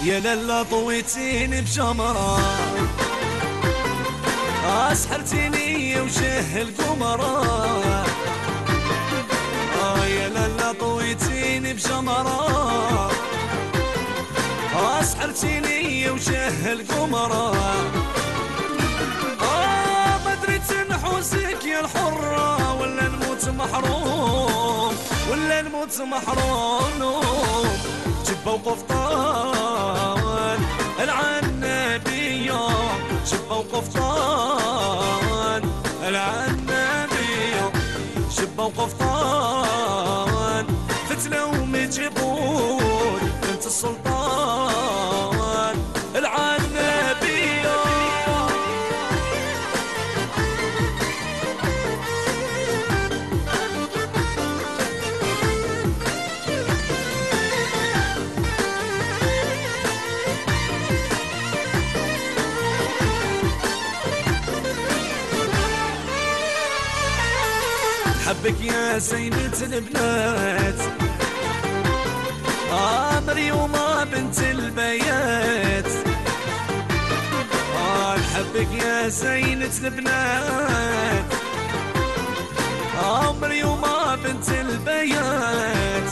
يا للا طويتيني بجمرة سحرتيني وجه القمرة يا للا طويتيني بجمرة سحرتيني وجه القمرة ما دريت نحوزك يا الحرة ولا نموت محروم ولا نموت محروم جبة وقفطان العنابية جبة وقفطان العنابية جبة وقفطان فتلة ومجبون بنت السلطان العنابية حبك يا زينة البنات مريومة بنت البيات نحبك يا زينة البنات مريومة بنت البيات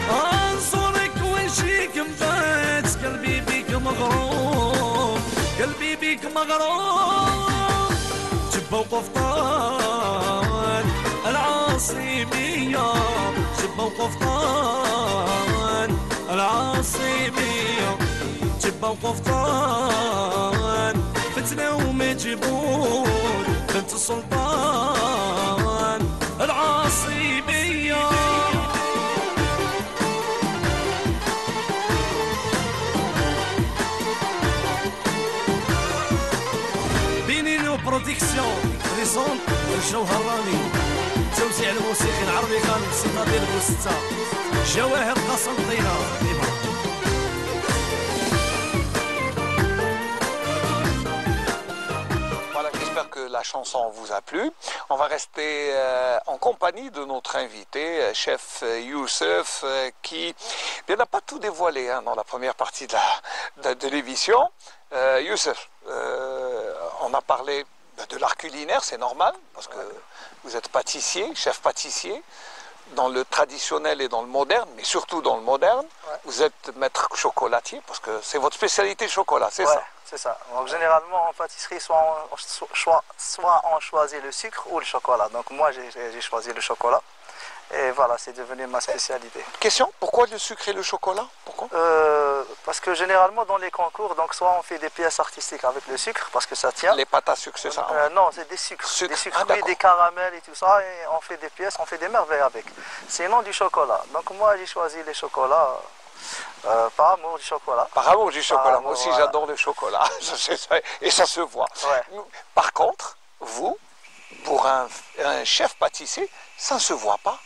انصرك وشيك مبات قلبي بيك مغروم قلبي بيك مغروم جبة وقفطان العاصمية جبة وقفطان العاصمية جبة وقفطان فتنة ومجبور بنت السلطان العاصمية بينين وبروديكسيون ريزون والجوهر رامي توزيع الموسيقي العربي كان سيطادير بوستة جواهر قسنطينة. Voilà, j'espère que la chanson vous a plu. On va rester en compagnie de notre invité, chef Youssef, qui n'a pas tout dévoilé dans la première partie de l'émission. Youssef, on a parlé de l'art culinaire, c'est normal, parce que vous êtes pâtissier, chef pâtissier, dans le traditionnel et dans le moderne, mais surtout dans le moderne. Ouais. Vous êtes maître chocolatier, parce que c'est votre spécialité le chocolat, c'est ça? C'est ça. Donc généralement en pâtisserie, soit on choisit le sucre ou le chocolat. Donc moi j'ai choisi le chocolat. Et voilà, c'est devenu ma spécialité. Question, pourquoi le sucre et le chocolat? Pourquoi? Parce que généralement dans les concours, donc soit on fait des pièces artistiques avec le sucre, parce que ça tient. Les pâtes à sucre, c'est ça? Non, c'est des sucres. Des sucreries, des caramels et tout ça, et on fait des pièces, on fait des merveilles avec. Sinon du chocolat. Donc moi j'ai choisi les chocolats. Par amour du chocolat. Par amour du chocolat. Moi aussi, voilà. J'adore le chocolat. Et ça se voit. Ouais. Par contre, vous, pour un chef pâtissier, ça ne se voit pas.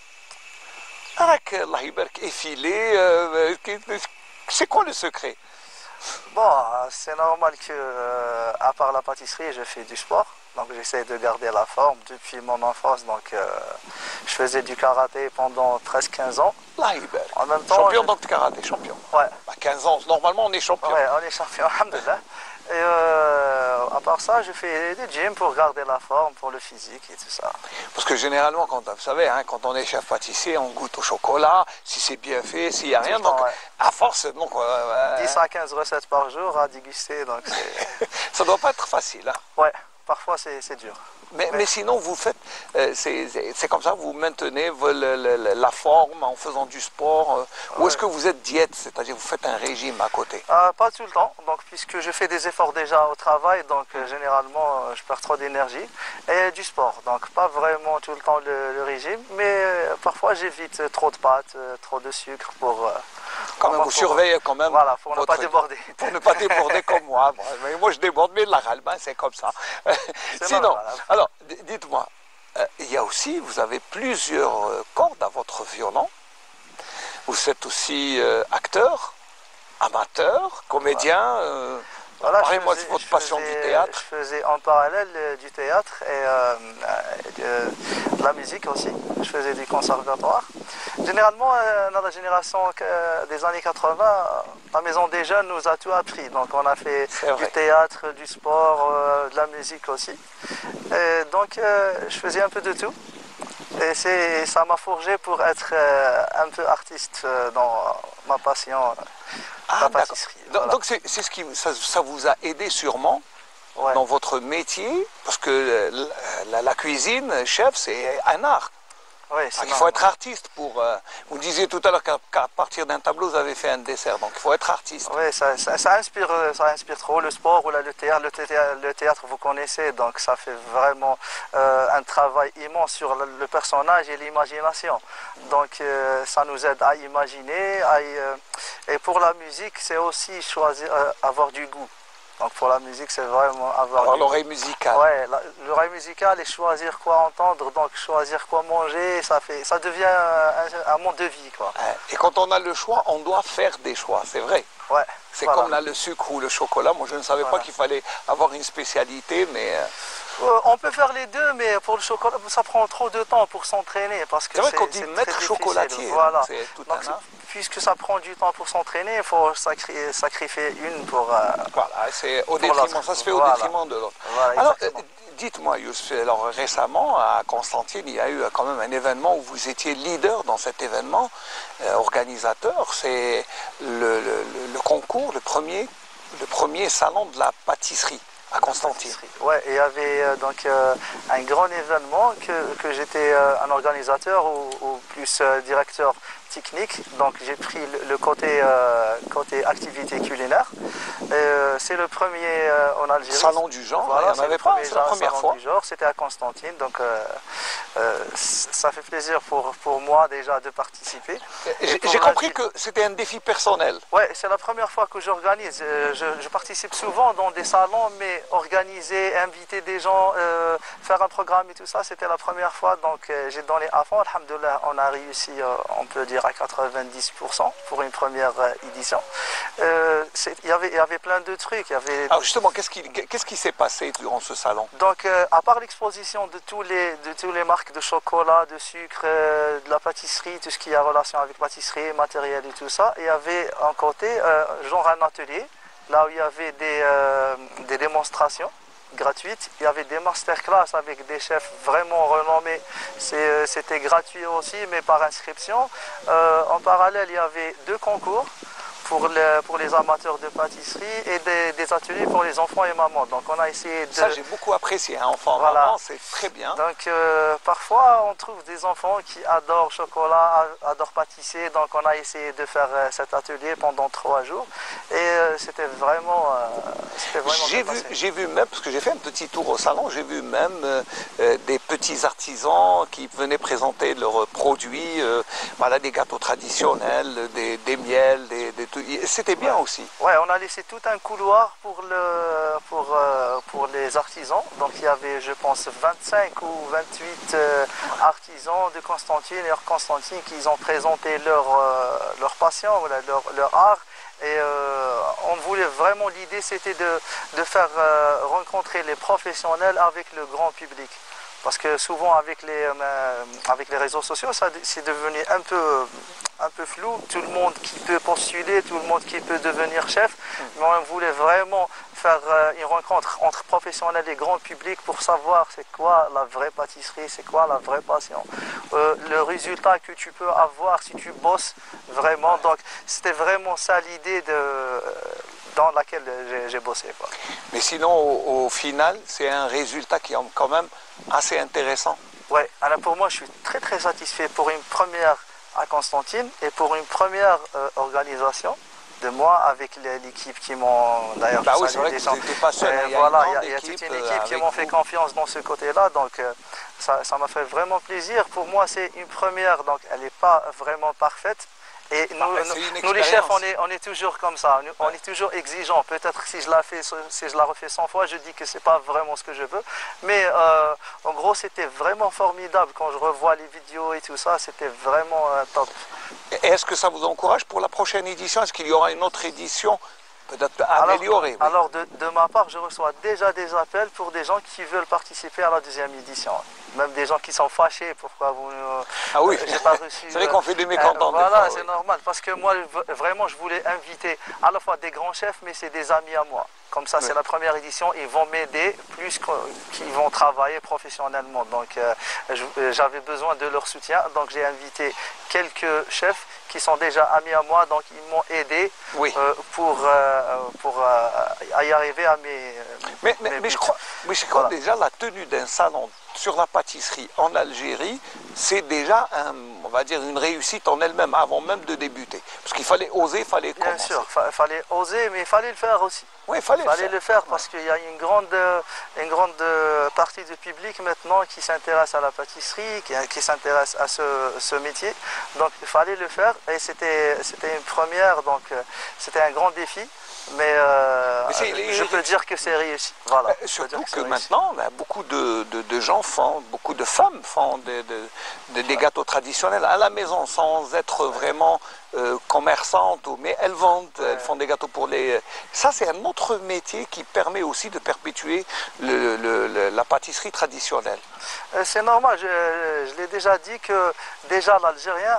Effilé, c'est quoi le secret? Bon, c'est normal que, à part la pâtisserie, je fais du sport. Donc j'essaie de garder la forme depuis mon enfance. Donc je faisais du karaté pendant 13-15 ans. En même temps, champion dans le karaté, champion. Ouais. À 15 ans, normalement on est champion. Ouais, on est champion, alhamdoulilah. Et à part ça, je fais du gym pour garder la forme, pour le physique et tout ça. Parce que généralement, vous savez, quand on est chef pâtissier, on goûte au chocolat, si c'est bien fait, s'il n'y a rien. Donc, ouais. À force, donc, 10 à 15 recettes par jour à déguster. Donc ça ne doit pas être facile. Hein. Ouais, parfois c'est dur. Mais sinon, vous faites, c'est comme ça, vous maintenez la forme en faisant du sport, ou est-ce que vous êtes diète, c'est-à-dire vous faites un régime à côté? Pas tout le temps, donc, puisque je fais des efforts déjà au travail, donc généralement je perds trop d'énergie, et du sport, donc pas vraiment tout le temps le régime, mais parfois j'évite trop de pâtes, trop de sucre pour... Quand même, vous surveillez quand même. Voilà, pour ne pas déborder. Pour ne pas déborder comme moi. Moi, je déborde, mais la ralbin, c'est comme ça. Sinon, alors, dites-moi, il y a aussi, vous avez plusieurs cordes à votre violon. Vous êtes aussi acteur, amateur, comédien. Voilà, parlez-moi de votre passion du théâtre. Je faisais en parallèle du théâtre et de la musique aussi. Je faisais du conservatoire. Généralement, dans la génération des années 80, la Maison des Jeunes nous a tout appris. Donc on a fait du théâtre, du sport, de la musique aussi. Et donc je faisais un peu de tout. Et ça m'a forgé pour être un peu artiste dans ma passion, la pâtisserie. Voilà. Donc c'est ce qui ça vous a aidé sûrement dans votre métier, parce que la cuisine, chef, c'est un art. Oui, il faut être artiste pour... vous disiez tout à l'heure qu'à partir d'un tableau, vous avez fait un dessert, donc il faut être artiste. Oui, ça inspire trop le sport ou le théâtre. Le théâtre, vous connaissez, donc ça fait vraiment un travail immense sur le personnage et l'imagination. Donc ça nous aide à imaginer. Et pour la musique, c'est aussi choisir, avoir du goût. Donc pour la musique, c'est vraiment avoir l'oreille musicale. Ouais, l'oreille musicale et choisir quoi entendre, donc choisir quoi manger, ça devient un monde de vie, quoi. Et quand on a le choix, on doit faire des choix, c'est vrai. Ouais. C'est comme là le sucre ou le chocolat. Moi, je ne savais pas qu'il fallait avoir une spécialité, mais... on peut faire les deux, mais pour le chocolat, ça prend trop de temps pour s'entraîner. C'est vrai qu'on dit maître chocolatier, voilà. C'est tout donc, un art. Puisque ça prend du temps pour s'entraîner, il faut sacrifier une pour... voilà, c'est au détriment, ça se fait au détriment de l'autre. Voilà, alors, dites-moi, Youssef, alors récemment, à Constantine, il y a eu quand même un événement où vous étiez leader dans cet événement, organisateur. C'est le concours, le premier salon de la pâtisserie à Constantine. Ouais, et il y avait donc un grand événement que j'étais un organisateur ou plus directeur technique. Donc j'ai pris le côté activité culinaire. C'est le premier en Algérie. Salon du genre, voilà, il n'y en avait pas, c'est la première fois. C'était à Constantine, donc ça fait plaisir pour moi déjà de participer. J'ai compris que c'était un défi personnel. Oui, c'est la première fois que j'organise. Je participe souvent dans des salons, mais organiser, inviter des gens, faire un programme et tout ça, c'était la première fois. Donc j'ai donné à fond. Alhamdoulilah, on a réussi, on peut dire, à 90% pour une première édition. Il y avait plein de trucs. Alors justement, qu'est-ce qui s'est passé durant ce salon? Donc, à part l'exposition de tous les marques de chocolat, de sucre, de la pâtisserie, tout ce qui a relation avec pâtisserie, matériel et tout ça, il y avait un côté, genre un atelier, là où il y avait des démonstrations gratuites. Il y avait des masterclass avec des chefs vraiment renommés. C'était gratuit aussi, mais par inscription. En parallèle, il y avait 2 concours pour les amateurs de pâtisserie et des ateliers pour les enfants et mamans. Donc on a essayé de... Ça j'ai beaucoup apprécié, hein, enfants, voilà. Maman, c'est très bien. Donc parfois on trouve des enfants qui adorent chocolat, adorent pâtisser, donc on a essayé de faire cet atelier pendant 3 jours et c'était vraiment J'ai vu même, parce que j'ai fait un petit tour au salon, j'ai vu même des petits artisans qui venaient présenter leurs produits, voilà, des gâteaux traditionnels, des miels, c'était bien aussi. Ouais, on a laissé tout un couloir pour les artisans. Donc il y avait, je pense, 25 ou 28 artisans de Constantine et hors Constantine qui ont présenté leur passion, leur art. Et on voulait vraiment, l'idée c'était de faire rencontrer les professionnels avec le grand public. Parce que souvent avec les réseaux sociaux, c'est devenu un peu flou. Tout le monde qui peut postuler, tout le monde qui peut devenir chef. Mais on voulait vraiment faire une rencontre entre professionnels et grand public pour savoir c'est quoi la vraie pâtisserie, c'est quoi la vraie passion. Le résultat que tu peux avoir si tu bosses vraiment. Donc c'était vraiment ça l'idée dans laquelle j'ai bossé. Quoi. Mais sinon, au final, c'est un résultat qui est quand même assez intéressant. Ouais, alors pour moi, je suis très très satisfait pour une première à Constantine et pour une première organisation de moi avec l'équipe qui m'ont d'ailleurs... Bah oui, c'est vrai que vous n'étiez pas seul. Voilà, il y a toute une équipe qui m'ont fait confiance dans ce côté-là, donc ça m'a fait vraiment plaisir. Pour moi, c'est une première, donc elle n'est pas vraiment parfaite. Et nous les chefs, on est toujours comme ça, on est toujours exigeants. Peut-être si je la refais 100 fois, je dis que ce n'est pas vraiment ce que je veux. Mais en gros, c'était vraiment formidable. Quand je revois les vidéos et tout ça, c'était vraiment top. Est-ce que ça vous encourage pour la prochaine édition? Est-ce qu'il y aura une autre édition peut-être améliorée? Alors de ma part, je reçois déjà des appels pour des gens qui veulent participer à la 2e édition. Même des gens qui sont fâchés, pourquoi vous... Ah oui, j'ai pas reçu... c'est vrai qu'on fait des mécontents. Voilà, c'est normal, parce que moi, vraiment, je voulais inviter à la fois des grands chefs, mais c'est des amis à moi. Comme ça, c'est la première édition, ils vont m'aider plus qu'ils vont travailler professionnellement. Donc, j'avais besoin de leur soutien, donc j'ai invité quelques chefs qui sont déjà amis à moi, donc ils m'ont aidé pour y arriver à mes... Mais je crois déjà la tenue d'un salon sur la pâtisserie en Algérie, c'est déjà, on va dire, une réussite en elle-même, avant même de débuter. Parce qu'il fallait oser, il fallait commencer. Bien sûr, il fallait oser, mais il fallait le faire aussi. Oui, il fallait le faire parce qu'il y a une grande partie du public maintenant qui s'intéresse à la pâtisserie, qui s'intéresse à ce métier. Donc il fallait le faire et c'était une première, donc c'était un grand défi. Mais je peux dire que c'est réussi. Voilà, surtout que maintenant, beaucoup de gens font, beaucoup de femmes font des gâteaux traditionnels à la maison sans être vraiment commerçantes, mais elles vendent, elles font des gâteaux pour les... Ça, c'est un autre métier qui permet aussi de perpétuer la pâtisserie traditionnelle. C'est normal, je l'ai déjà dit que déjà l'Algérien,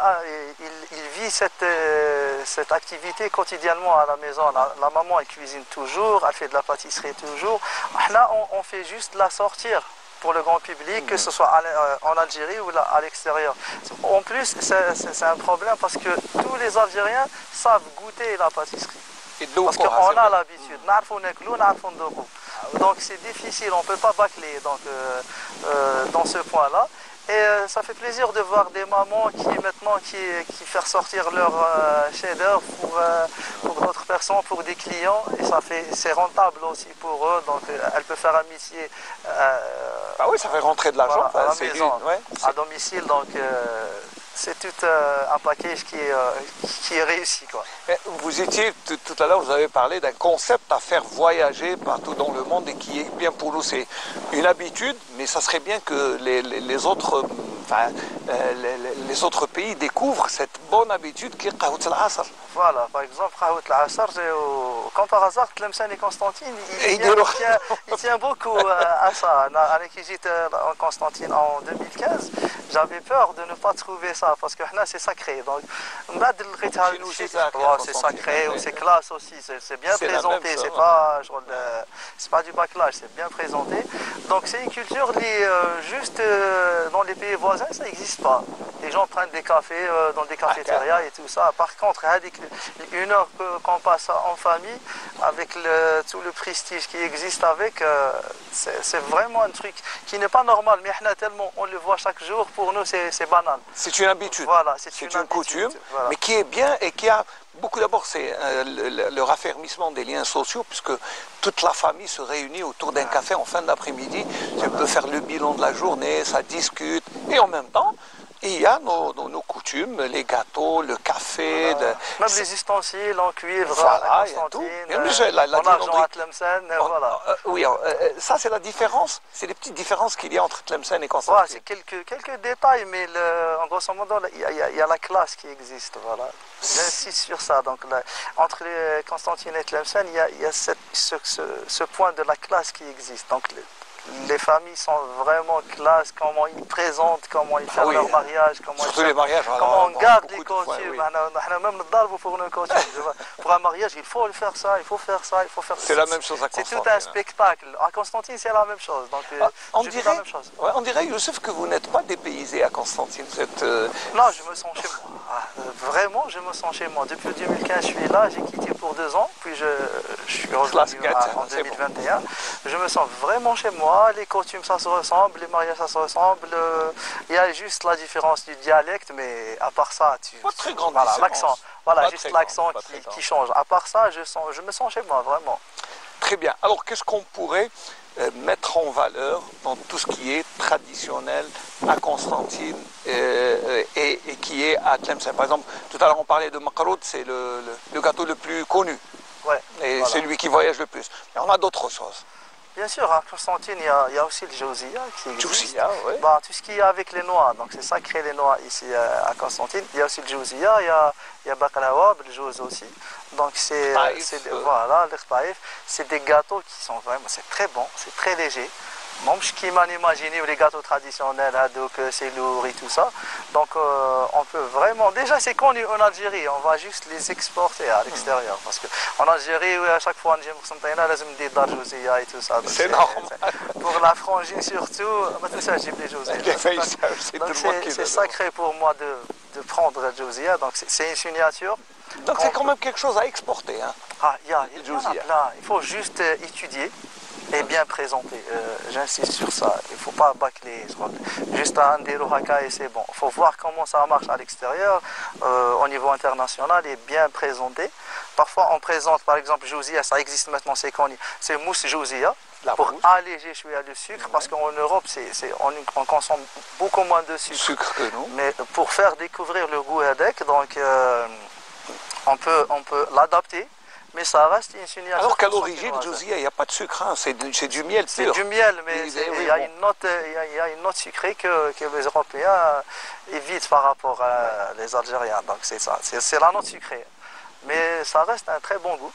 il vit cette activité quotidiennement à la maison. La maman, elle cuisine toujours, elle fait de la pâtisserie toujours. Là, on fait juste la sortir pour le grand public, que ce soit en Algérie ou à l'extérieur. En plus, c'est un problème parce que tous les Algériens savent goûter la pâtisserie. Parce qu'on a l'habitude. Donc c'est difficile, on ne peut pas bâcler donc, dans ce point-là. Et ça fait plaisir de voir des mamans qui font sortir leur cheddar pour d'autres personnes, pour des clients. Et c'est rentable aussi pour eux. Donc elles peuvent faire amitié. Ah oui, ça fait rentrer de l'argent. Voilà, à la maison, à domicile. Donc c'est tout un package qui est réussi, quoi. Vous étiez, tout à l'heure, vous avez parlé d'un concept à faire voyager partout dans le monde et qui est bien pour nous. C'est une habitude, mais ça serait bien que les autres pays découvrent cette bonne habitude qui est Qahwat al-Asr. Voilà, par exemple, Qahwat al-Asr, comme par hasard, Tlemcen et Constantine, il tient beaucoup à ça. Quand j'étais en Constantine en 2015, j'avais peur de ne pas trouver ça, parce que c'est sacré. Donc, c'est sacré, c'est classe aussi, c'est bien présenté, c'est pas du backlash, c'est bien présenté. Donc c'est une culture juste dans les pays voisins, ça n'existe pas. Les gens prennent des cafés dans des cafétérias et tout ça. Par contre, une heure qu'on passe en famille, avec tout le prestige qui existe avec, c'est vraiment un truc qui n'est pas normal. Mais tellement on le voit chaque jour, pour nous c'est banal. C'est une habitude, voilà, c'est une coutume, voilà. Mais qui est bien et qui a beaucoup, d'abord, c'est le raffermissement des liens sociaux, puisque toute la famille se réunit autour d'un café en fin d'après-midi. Ça peut faire le bilan de la journée, ça discute, et en même temps, il y a nos coutumes, les gâteaux, le café. Voilà. Même les ustensiles en cuivre, voilà, à Constantine, en argent à Tlemcen, voilà. Oui, ça c'est la différence, c'est les petites différences qu'il y a entre Tlemcen et Constantine. Voilà, c'est quelques détails, mais en grosso modo, il y a la classe qui existe, voilà. J'insiste sur ça. Donc, entre Constantine et Tlemcen, il y a ce point de la classe qui existe. Donc, les familles sont vraiment classe, comment ils présentent, comment ils font leur mariage, comment on garde les coutumes. Même pour nos coutumes. Pour un mariage, il faut faire ça, il faut faire ça, il faut faire ça. C'est la même chose à Constantine. C'est tout un spectacle. À Constantine, c'est la même chose. Donc, on dirait, Youssef, que vous n'êtes pas dépaysé à Constantine. Non, je me sens chez moi. Vraiment, je me sens chez moi. Depuis 2015, je suis là, j'ai quitté pour 2 ans, puis je suis revenu en 2021. Bon. Je me sens vraiment chez moi. Les coutumes, ça se ressemble, les mariages, ça se ressemble. Il y a juste la différence du dialecte, mais à part ça, pas très grande différence. L'accent, voilà, juste l'accent qui change. À part ça, je me sens chez moi, vraiment. Très bien. Alors, qu'est-ce qu'on pourrait mettre en valeur dans tout ce qui est traditionnel à Constantine et qui est à Tlemcen? Par exemple, tout à l'heure, on parlait de Makroud, c'est le gâteau le plus connu. Ouais, et voilà. C'est lui qui voyage le plus. Mais on a d'autres choses. Bien sûr, à Constantine, il y a aussi le Jawziya qui existe. Jawziya, oui. Tout ce qui est avec les noix, donc c'est sacré les noix ici à Constantine. Il y a aussi le Jawziya, il y a Baklawa, le Jawz aussi. Donc voilà, l'Irtaïf, c'est des gâteaux qui sont vraiment, c'est très bon, c'est très léger. Même ce qui m'a imaginé les gâteaux traditionnels, donc c'est lourd et tout ça. Donc on peut vraiment, déjà c'est connu en Algérie, on va juste les exporter à l'extérieur. Parce qu'en Algérie, à chaque fois on dit des Jawziya et tout ça. C'est normal. Pour la frangine surtout, j'ai des Jawziya. C'est sacré pour moi de prendre le Jawziya, donc c'est une signature. Donc c'est quand même quelque chose à exporter. Hein. Il y en a plein, il faut juste étudier. Et bien présenté, j'insiste sur ça, il ne faut pas bâcler, juste à Ndero Haka et c'est bon. Il faut voir comment ça marche à l'extérieur, au niveau international et bien présenté. Parfois on présente par exemple Jawziya, ça existe maintenant, c'est mousse Jawziya, pour alléger le sucre, parce qu'en Europe on consomme beaucoup moins de sucre que nous. Mais pour faire découvrir le goût avec, donc on peut l'adapter. Mais ça reste une signature. Alors qu'à l'origine, Jawziya, il n'y a pas de sucre, hein. C'est du miel pur. C'est du miel, mais il y a une note sucrée que les Européens évitent par rapport à les Algériens. Donc c'est ça, c'est la note sucrée. Mais ça reste un très bon goût.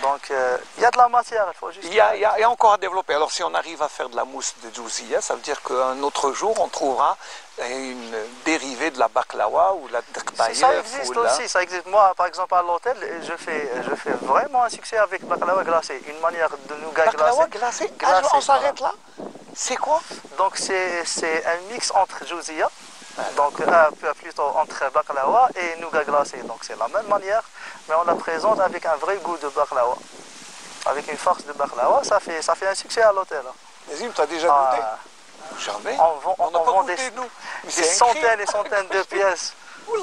Donc il y a de la matière, il faut juste... Il y a encore à développer. Alors si on arrive à faire de la mousse de Jawziya, ça veut dire qu'un autre jour, on trouvera une dérivée de la baklawa ou la drktaïef. Ça existe aussi, ça existe. Moi, par exemple, à l'hôtel, je fais vraiment un succès avec baklawa glacé. Une manière de nougat baklawa glacé. On s'arrête là. C'est quoi? Donc c'est un mix entre Jawziya, donc plutôt entre baklawa et nougat glacé. Donc c'est la même manière, mais on la présente avec un vrai goût de baklawa. avec une farce de baklawa, ça fait un succès à l'hôtel. Nazim, tu as déjà goûté? Jamais. On n'a pas vend goûté, nous. des centaines et centaines de pièces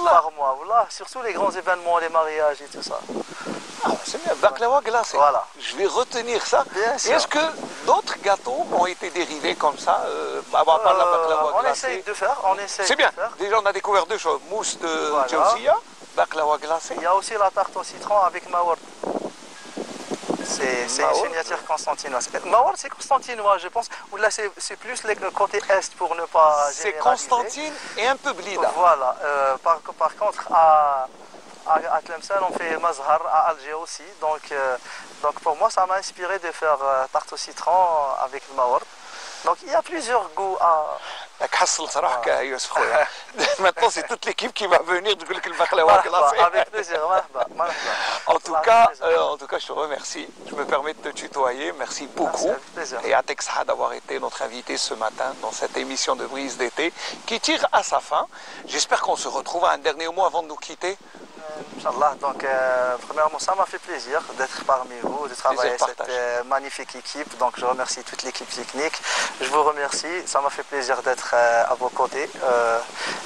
par mois. Voilà, surtout les grands événements, les mariages et tout ça. Ah, c'est bien, baklawa glacé. Voilà. Je vais retenir ça. Bien sûr. Est-ce que d'autres gâteaux ont été dérivés comme ça, à part la baklawa on glacée? essaye de faire, C'est bien. Déjà, on a découvert deux choses. Mousse de Jawziya, baklawa glacé. Il y a aussi la tarte au citron avec mawar. C'est une signature constantinoise. Mawar, c'est constantinois, je pense. Ou là, c'est plus le côté est pour ne pas C'est généraliser. Constantine et un peu Blida. Voilà. Par contre, à Tlemcen, on fait mazhar, à Alger aussi. Donc pour moi, ça m'a inspiré de faire tarte au citron avec le mawar. Donc il y a plusieurs goûts à... Maintenant, c'est toute l'équipe qui va venir du baklawa glacé. Avec plaisir. En tout cas, je te remercie. Je me permets de te tutoyer. Merci beaucoup. Merci, avec plaisir. Et à Texha d'avoir été notre invité ce matin dans cette émission de Brise d'été qui tire à sa fin. J'espère qu'on se retrouve un dernier mot avant de nous quitter. Inch'Allah, donc premièrement, ça m'a fait plaisir d'être parmi vous, de travailler avec cette magnifique équipe. Donc je remercie toute l'équipe technique. Je vous remercie, ça m'a fait plaisir d'être à vos côtés.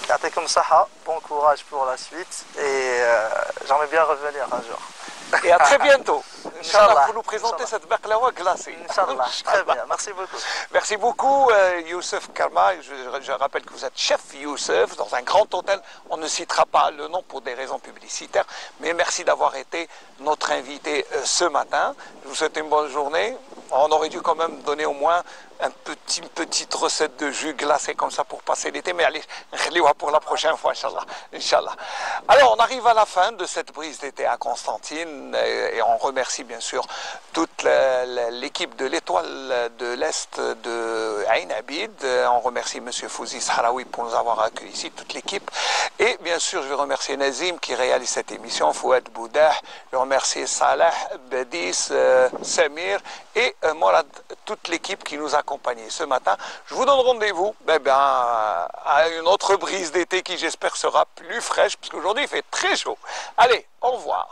Ya'atikum saha, bon courage pour la suite et j'aimerais bien revenir un jour. Et à très bientôt. Inch'Allah, pour nous présenter cette baklawa glacée. Inch'Allah, très bien, merci beaucoup. Merci beaucoup Youssef Karma. Je rappelle que vous êtes chef Youssef dans un grand hôtel. On ne citera pas le nom pour des raisons publicitaires, mais merci d'avoir été notre invité ce matin. Je vous souhaite une bonne journée. On aurait dû quand même donner au moins une petite recette de jus glacé comme ça pour passer l'été, mais allez, pour la prochaine fois, Inch'Allah. Alors, on arrive à la fin de cette brise d'été à Constantine et on remercie bien sûr toute l'équipe de l'Étoile de l'Est de Ain Abid. On remercie M. Fouzi Sahraoui pour nous avoir accueillis ici, toute l'équipe. Et bien sûr, je vais remercier Nazim qui réalise cette émission, Fouad Boudah, je remercie Salah, Badis, Samir et Morad, toute l'équipe qui nous accompagnait ce matin. Je vous donne rendez-vous à une autre brise d'été qui j'espère sera plus fraîche parce qu'aujourd'hui il fait très chaud. Allez, au revoir.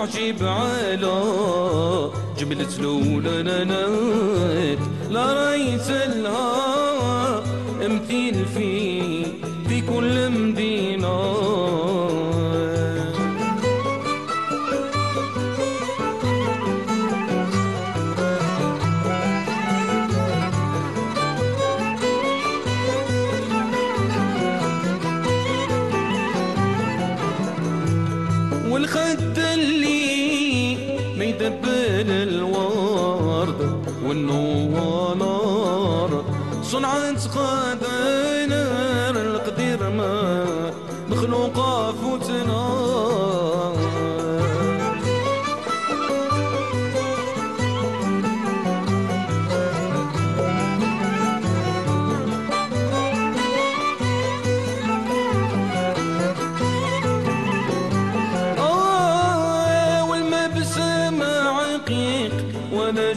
عجيب على جبلت لولنات لا رأيت الهوى امثيل في كل مدينة والخد اللي ما يدبل الورد والنوار صنعت قادنا القدير ما مخلوقة فوتنا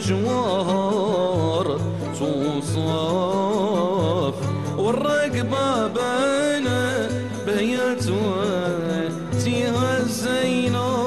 جوار صوصاف والرقبة بانا بهيت وتيها الزينة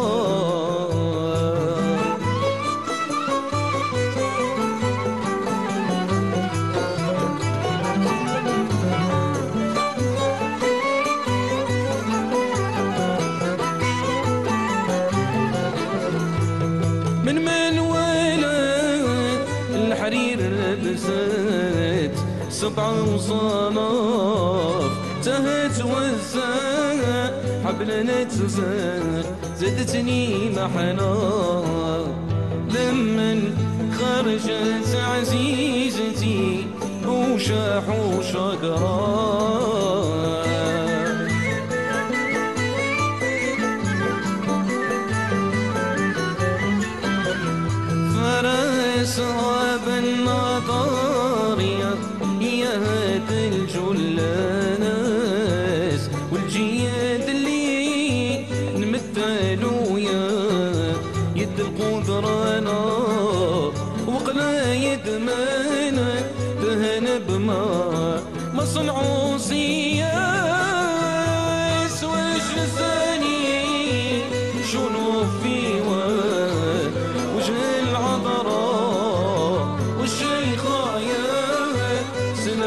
سبعة وصناف تهت وزاها حبل نتزاها زدتني محنا لمن خرجت عزيزتي وشاح وشقرا فرسها بالنظارية يهد الجلانس والجياد اللي نمثلو يد القدرانا وقلا يد مانا تهنب ما صنعوا